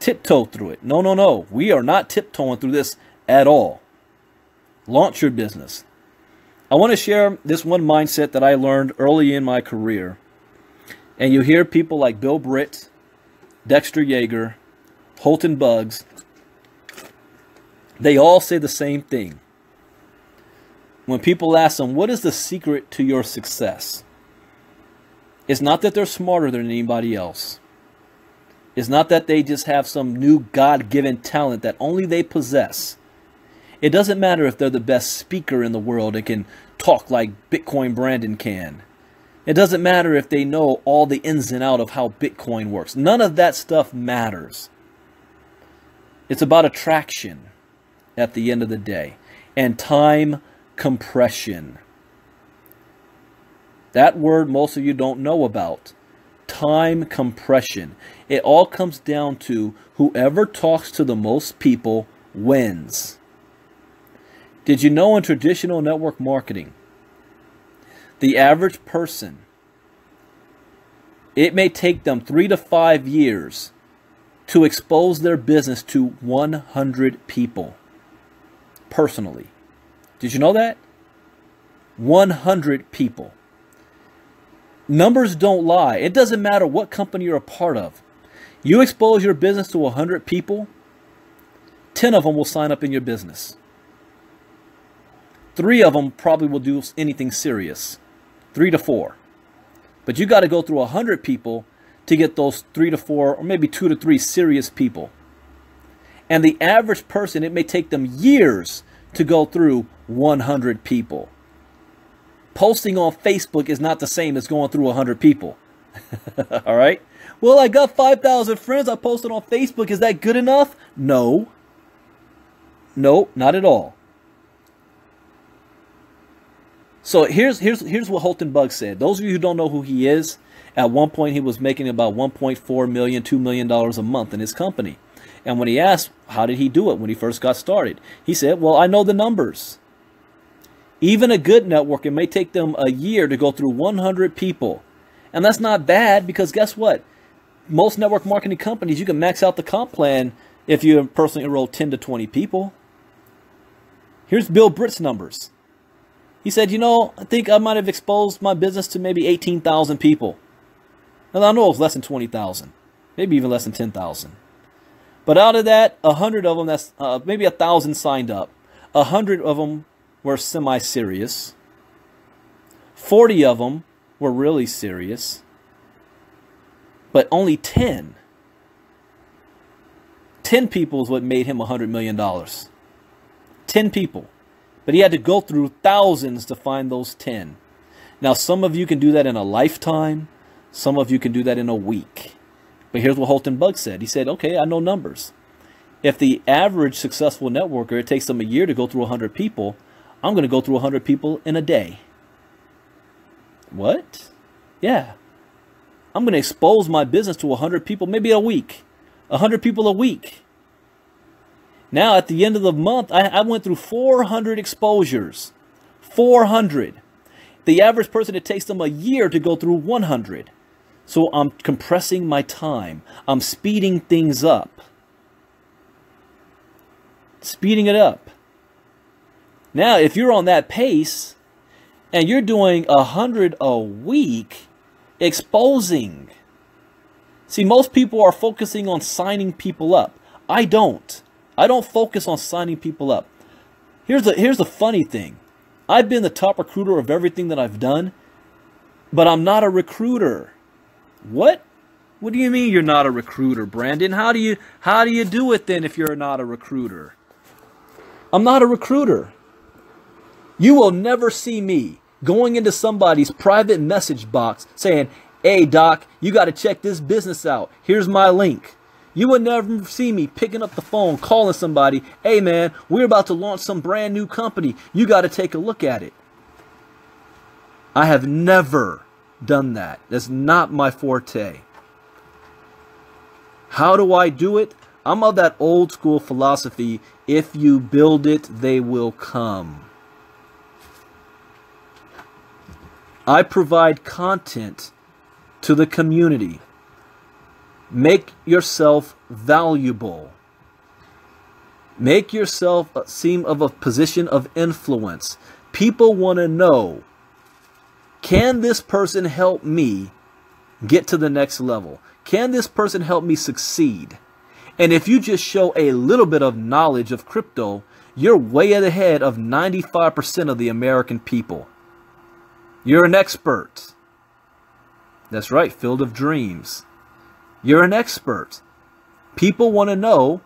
S1: Tiptoe through it. No, no, no. We are not tiptoeing through this at all. Launch your business. I want to share this one mindset that I learned early in my career. And you hear people like Bill Britt, Dexter Yeager, Holton Buggs. They all say the same thing. When people ask them, what is the secret to your success? It's not that they're smarter than anybody else. It's not that they just have some new God-given talent that only they possess. It doesn't matter if they're the best speaker in the world and can talk like Bitcoin Brandon can. It doesn't matter if they know all the ins and outs of how Bitcoin works. None of that stuff matters. It's about attraction at the end of the day and time compression. That word most of you don't know about. Time compression. It all comes down to whoever talks to the most people wins. Did you know in traditional network marketing, the average person, it may take them 3 to 5 years to expose their business to 100 people personally? Did you know that? 100 people. Numbers don't lie. It doesn't matter what company you're a part of. You expose your business to 100 people, 10 of them will sign up in your business. 3 of them probably will do anything serious. 3 to 4. But you got to go through 100 people to get those 3 to 4 or maybe 2 to 3 serious people. And the average person, it may take them years to go through 100 people. Posting on Facebook is not the same as going through 100 people. All right? Well, I got 5,000 friends. I posted on Facebook. Is that good enough? No. No, not at all. So here's what Holton Buggs said. Those of you who don't know who he is, at one point he was making about $1.4 million, $2 million a month in his company. And when he asked, how did he do it when he first got started? He said, well, I know the numbers. Even a good network, it may take them a year to go through 100 people. And that's not bad because guess what? Most network marketing companies, you can max out the comp plan if you personally enroll 10 to 20 people. Here's Bill Britt's numbers. He said, you know, I think I might have exposed my business to maybe 18,000 people. And I know it was less than 20,000, maybe even less than 10,000. But out of that, 100 of them, that's maybe 1,000 signed up. 100 of them were semi-serious. 40 of them were really serious. But only 10 people is what made him $100 million. 10 people. But he had to go through thousands to find those 10. Now, some of you can do that in a lifetime. Some of you can do that in a week. But here's what Holton Bugg said. He said, okay, I know numbers. If the average successful networker, it takes them a year to go through 100 people, I'm going to go through 100 people in a day. What? Yeah. I'm going to expose my business to 100 people, maybe a week. 100 people a week. Now, at the end of the month, I went through 400 exposures. 400. The average person, it takes them a year to go through 100. So I'm compressing my time. I'm speeding things up. Speeding it up. Now, if you're on that pace and you're doing 100 a week, exposing. See, most people are focusing on signing people up. I don't. I don't focus on signing people up. Here's the funny thing. I've been the top recruiter of everything that I've done, but I'm not a recruiter. What? What do you mean you're not a recruiter, Brandon? How do you do it then if you're not a recruiter? I'm not a recruiter. You will never see me going into somebody's private message box saying, hey, Doc, you got to check this business out. Here's my link. You will never see me picking up the phone, calling somebody, hey, man, we're about to launch some brand new company. You got to take a look at it. I have never done that. That's not my forte. How do I do it? I'm of that old school philosophy. If you build it, they will come. I provide content to the community. Make yourself valuable. Make yourself seem of a position of influence. People want to know, can this person help me get to the next level? Can this person help me succeed? And if you just show a little bit of knowledge of crypto, you're way ahead of 95% of the American people. You're an expert. That's right, Field of Dreams. You're an expert. People want to know,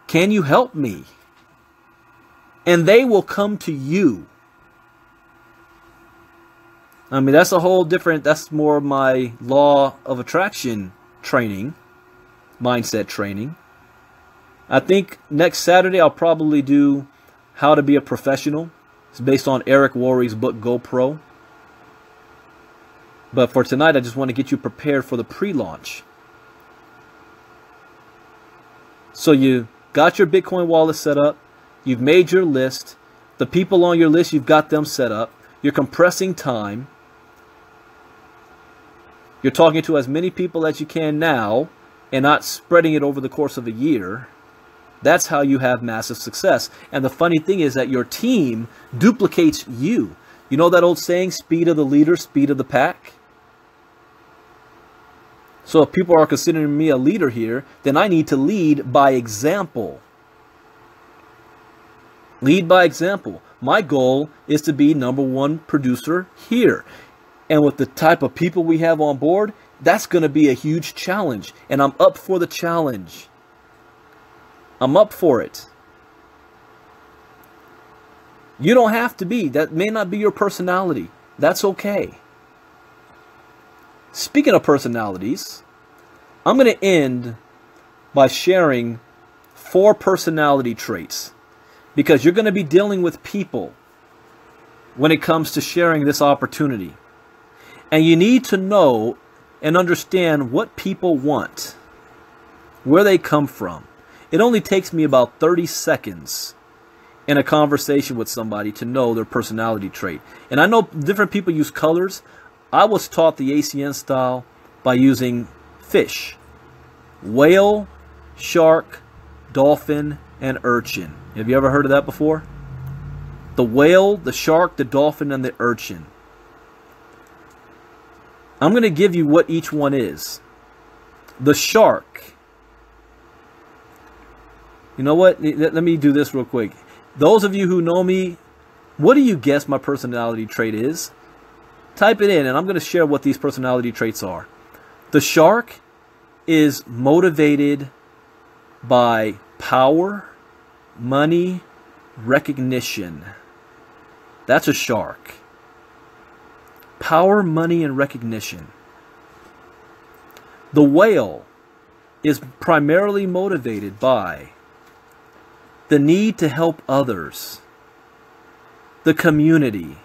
S1: can you help me? And they will come to you. I mean, that's a whole different, that's more of my law of attraction training, mindset training. I think next Saturday I'll probably do how to be a professional. It's based on Eric Worre's book, GoPro. But for tonight, I just want to get you prepared for the pre-launch. So you got your Bitcoin wallet set up. You've made your list. The people on your list, you've got them set up. You're compressing time. You're talking to as many people as you can now and not spreading it over the course of a year. That's how you have massive success. And the funny thing is that your team duplicates you. You know that old saying, speed of the leader, speed of the pack? So if people are considering me a leader here, then I need to lead by example. Lead by example. My goal is to be #1 producer here. And with the type of people we have on board, that's going to be a huge challenge. And I'm up for the challenge. I'm up for it. You don't have to be. That may not be your personality. That's okay. Speaking of personalities, I'm going to end by sharing 4 personality traits, because you're going to be dealing with people when it comes to sharing this opportunity. And you need to know and understand what people want, where they come from. It only takes me about 30 seconds in a conversation with somebody to know their personality trait. And I know different people use colors. I was taught the ACN style by using fish: whale, shark, dolphin, and urchin. Have you ever heard of that before? The whale, the shark, the dolphin, and the urchin. I'm going to give you what each one is. The shark. You know what? Let me do this real quick. Those of you who know me, what do you guess my personality trait is? Type it in, and I'm going to share what these personality traits are. The shark is motivated by power, money, recognition. That's a shark. Power, money, and recognition. The whale is primarily motivated by the need to help others, the community.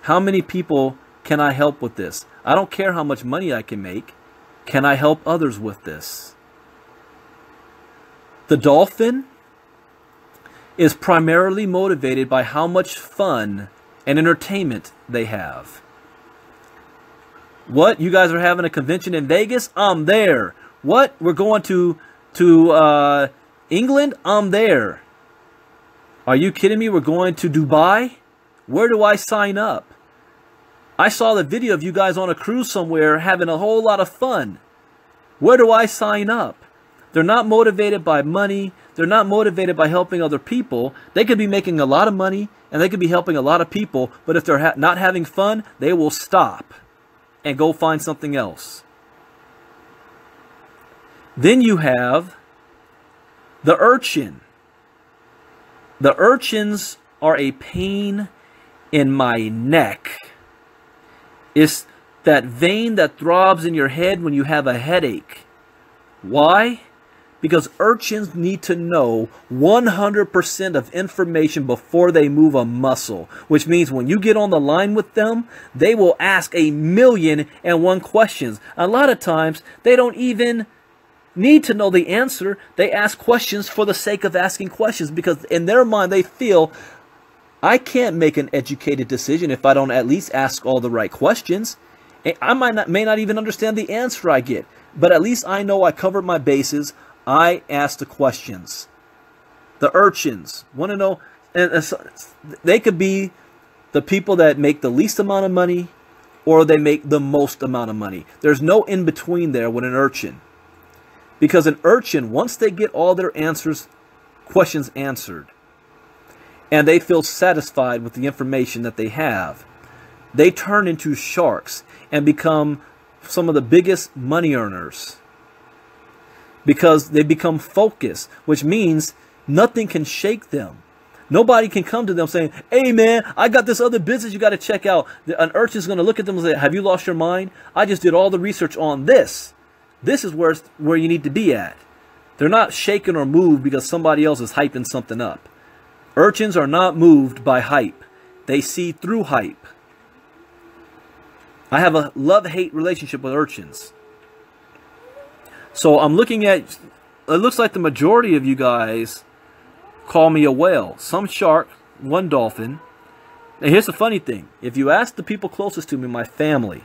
S1: How many people can I help with this? I don't care how much money I can make. Can I help others with this? The dolphin is primarily motivated by how much fun and entertainment they have. What? You guys are having a convention in Vegas? I'm there. What? We're going to England? I'm there. Are you kidding me? We're going to Dubai? Where do I sign up? I saw the video of you guys on a cruise somewhere having a whole lot of fun. Where do I sign up? They're not motivated by money. They're not motivated by helping other people. They could be making a lot of money and they could be helping a lot of people, but if they're not having fun, they will stop and go find something else. Then you have the urchin. The urchins are a pain in my neck. It's that vein that throbs in your head when you have a headache. Why? Because urchins need to know 100% of information before they move a muscle. Which means when you get on the line with them, they will ask 1,000,001 questions. A lot of times, they don't even need to know the answer. They ask questions for the sake of asking questions. Because in their mind, they feel, I can't make an educated decision if I don't at least ask all the right questions. I may not even understand the answer I get. But at least I know I covered my bases. I asked the questions. The urchins want to know, and they could be the people that make the least amount of money or they make the most amount of money. There's no in between there with an urchin. Because an urchin, once they get all their questions answered, and they feel satisfied with the information that they have, they turn into sharks and become some of the biggest money earners. Because they become focused, which means nothing can shake them. Nobody can come to them saying, hey man, I got this other business you got to check out. An urchin is going to look at them and say, have you lost your mind? I just did all the research on this. This is where you need to be at. They're not shaken or moved because somebody else is hyping something up. Urchins are not moved by hype. They see through hype. I have a love-hate relationship with urchins. So I'm looking at, it looks like the majority of you guys call me a whale. Some shark, one dolphin. And here's the funny thing. If you ask the people closest to me, my family,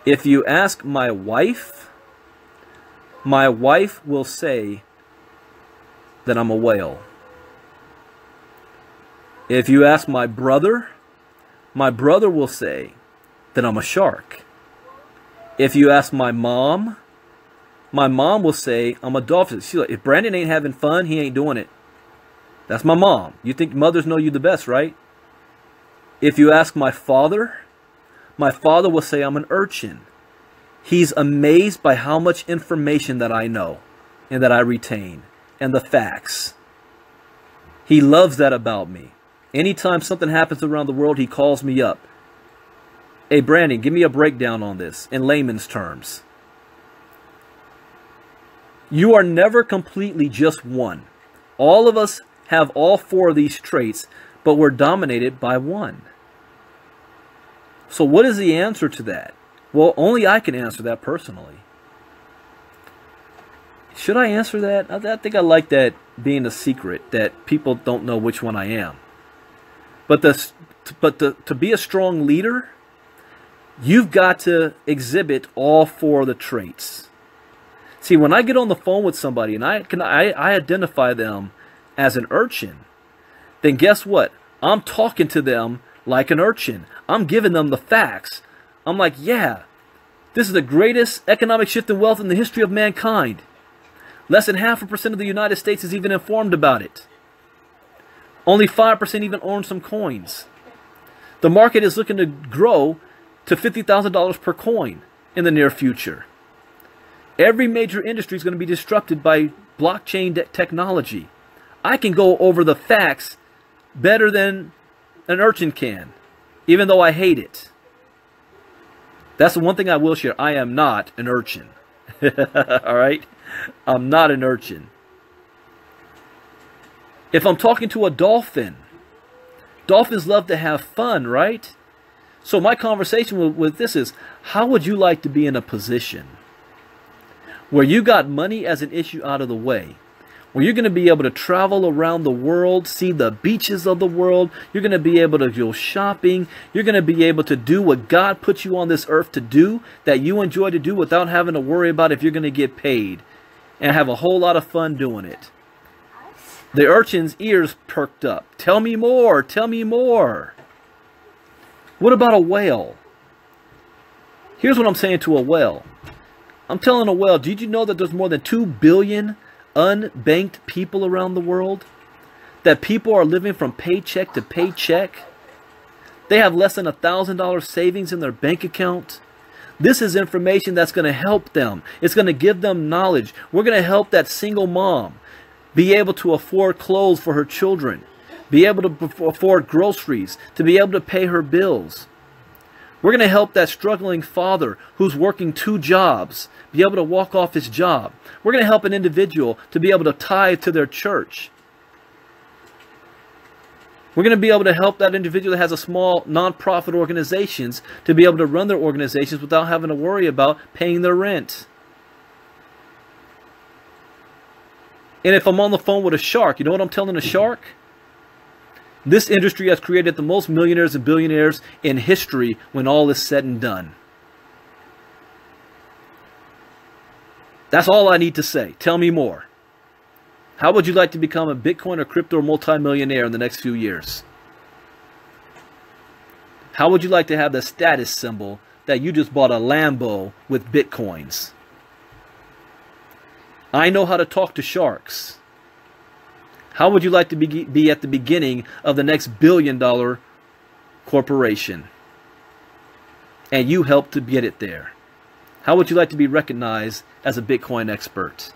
S1: if you ask my wife will say that I'm a whale. If you ask my brother will say that I'm a shark. If you ask my mom will say I'm a dolphin. She's like, if Brandon ain't having fun, he ain't doing it. That's my mom. You think mothers know you the best, right? If you ask my father will say I'm an urchin. He's amazed by how much information that I know and that I retain and the facts. He loves that about me. Anytime something happens around the world, he calls me up. Hey, Brandon, give me a breakdown on this in layman's terms. You are never completely just one. All of us have all four of these traits, but we're dominated by one. So what is the answer to that? Well, only I can answer that personally. Should I answer that? I think I like that being a secret, that people don't know which one I am. But to be a strong leader, you've got to exhibit all four of the traits. See, when I get on the phone with somebody and I identify them as an urchin, then guess what? I'm talking to them like an urchin. I'm giving them the facts. I'm like, yeah, this is the greatest economic shift in wealth in the history of mankind. Less than 0.5% of the United States is even informed about it. Only 5% even own some coins. The market is looking to grow to $50,000 per coin in the near future. Every major industry is going to be disrupted by blockchain technology. I can go over the facts better than an urchin can, even though I hate it. That's the one thing I will share. I am not an urchin. All right? I'm not an urchin. If I'm talking to a dolphin, dolphins love to have fun, right? So my conversation with this is, how would you like to be in a position where you got money as an issue out of the way, where you're going to be able to travel around the world, see the beaches of the world, you're going to be able to go shopping, you're going to be able to do what God put you on this earth to do, that you enjoy to do without having to worry about if you're going to get paid, and have a whole lot of fun doing it. The urchin's ears perked up. Tell me more, tell me more. What about a whale? Here's what I'm saying to a whale. I'm telling a whale, did you know that there's more than 2 billion unbanked people around the world? That people are living from paycheck to paycheck? They have less than $1,000 savings in their bank account. This is information that's going to help them. It's going to give them knowledge. We're going to help that single mom be able to afford clothes for her children, be able to afford groceries, to be able to pay her bills. We're going to help that struggling father who's working 2 jobs be able to walk off his job. We're going to help an individual to be able to tithe to their church. We're going to be able to help that individual that has a small nonprofit organizations to be able to run their organizations without having to worry about paying their rent. And if I'm on the phone with a shark, you know what I'm telling a shark? This industry has created the most millionaires and billionaires in history when all is said and done. That's all I need to say. Tell me more. How would you like to become a Bitcoin or crypto multimillionaire in the next few years? How would you like to have the status symbol that you just bought a Lambo with Bitcoins? I know how to talk to sharks. How would you like to be at the beginning of the next billion-dollar corporation? And you helped to get it there. How would you like to be recognized as a Bitcoin expert?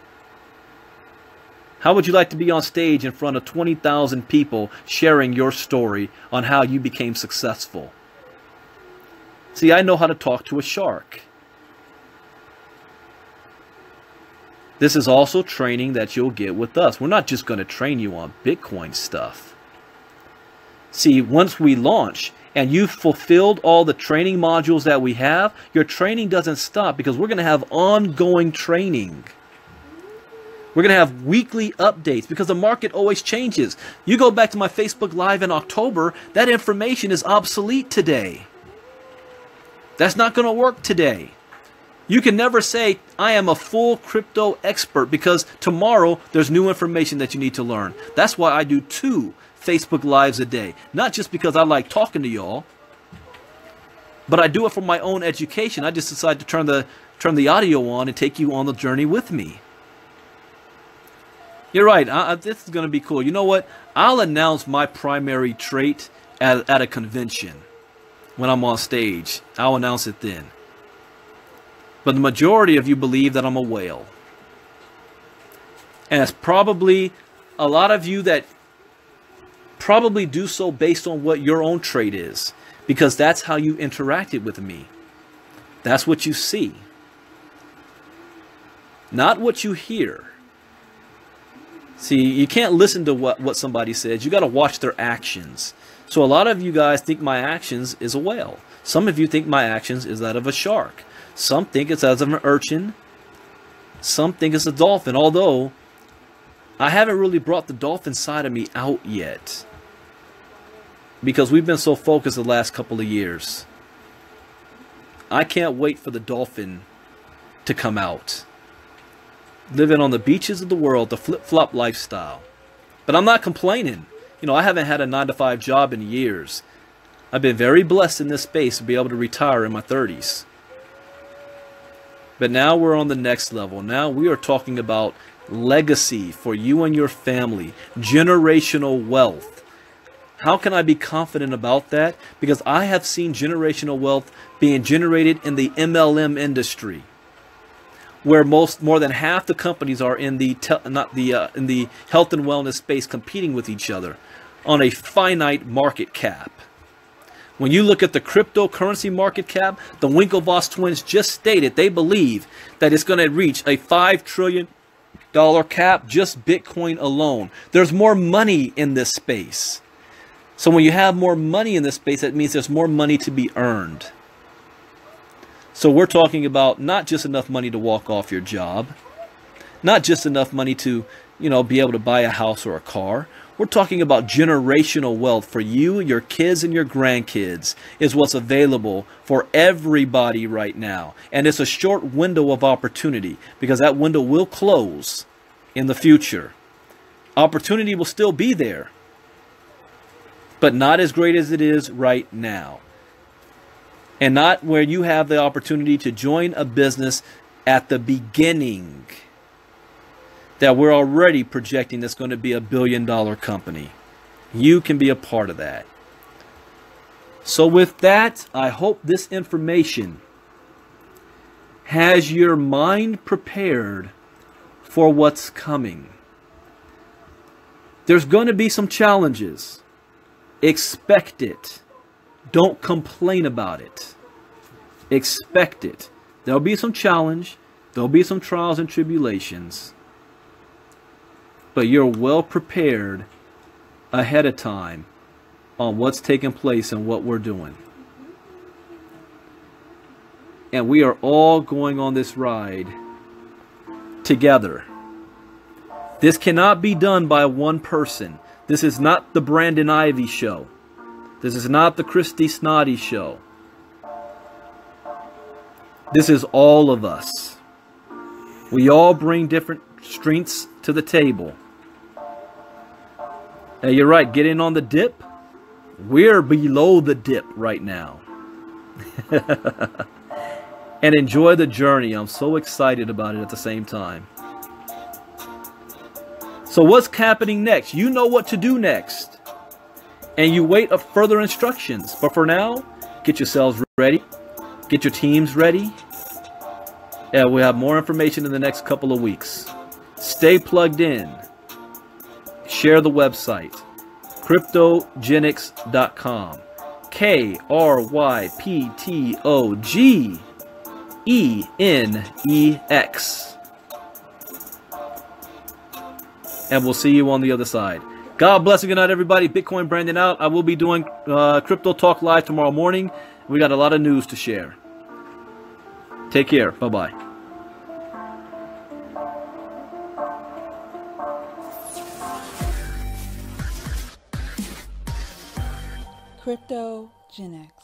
S1: How would you like to be on stage in front of 20,000 people sharing your story on how you became successful? See, I know how to talk to a shark. This is also training that you'll get with us. We're not just going to train you on Bitcoin stuff. See, once we launch and you've fulfilled all the training modules that we have, your training doesn't stop because we're going to have ongoing training. We're going to have weekly updates because the market always changes. You go back to my Facebook Live in October, that information is obsolete today. That's not going to work today. You can never say, I am a full crypto expert, because tomorrow there's new information that you need to learn. That's why I do 2 Facebook Lives a day. Not just because I like talking to y'all, but I do it for my own education. I just decide to turn the audio on and take you on the journey with me. You're right. This is going to be cool. You know what? I'll announce my primary trait at a convention when I'm on stage. I'll announce it then. But the majority of you believe that I'm a whale. And it's probably a lot of you that probably do so based on what your own trait is, because that's how you interacted with me. That's what you see. Not what you hear. See, you can't listen to what somebody says. You got to watch their actions. So a lot of you guys think my actions is a whale. Some of you think my actions is that of a shark. Some think it's as of an urchin. Some think it's a dolphin. Although, I haven't really brought the dolphin side of me out yet, because we've been so focused the last couple of years. I can't wait for the dolphin to come out. Living on the beaches of the world, the flip-flop lifestyle. But I'm not complaining. You know, I haven't had a 9-to-5 job in years. I've been very blessed in this space to be able to retire in my 30s. But now we're on the next level. Now we are talking about legacy for you and your family, generational wealth. How can I be confident about that? Because I have seen generational wealth being generated in the MLM industry, where more than half the companies are in the in the health and wellness space, competing with each other on a finite market cap. When you look at the cryptocurrency market cap, the Winklevoss twins just stated they believe that it's going to reach a $5 trillion cap, just Bitcoin alone. There's more money in this space. So when you have more money in this space, that means there's more money to be earned. So we're talking about not just enough money to walk off your job, not just enough money to, be able to buy a house or a car. We're talking about generational wealth for you, your kids, and your grandkids is what's available for everybody right now. And it's a short window of opportunity, because that window will close in the future. Opportunity will still be there, but not as great as it is right now. And not where you have the opportunity to join a business at the beginning that we're already projecting that's going to be $1 billion company. You can be a part of that. So with that, I hope this information has your mind prepared for what's coming. There's going to be some challenges. Expect it. Don't complain about it. Expect it. There'll be some challenge. There'll be some trials and tribulations. But you're well prepared ahead of time on what's taking place and what we're doing. And we are all going on this ride together. This cannot be done by one person. This is not the Brandon Ivey show. This is not the Christy Snoddy show. This is all of us. We all bring different strengths to the table. Hey, you're right. Get in on the dip. We're below the dip right now. And enjoy the journey. I'm so excited about it at the same time. So what's happening next? You know what to do next. And you wait for further instructions. But for now, get yourselves ready. Get your teams ready. And we'll have more information in the next couple of weeks. Stay plugged in. Share the website. KryptoGeneX.com. KryptoGeneX. And we'll see you on the other side. God bless and good night, everybody. Bitcoin Brandon out. I will be doing Crypto Talk Live tomorrow morning. We got a lot of news to share. Take care. Bye-bye.
S3: KryptoGeneX.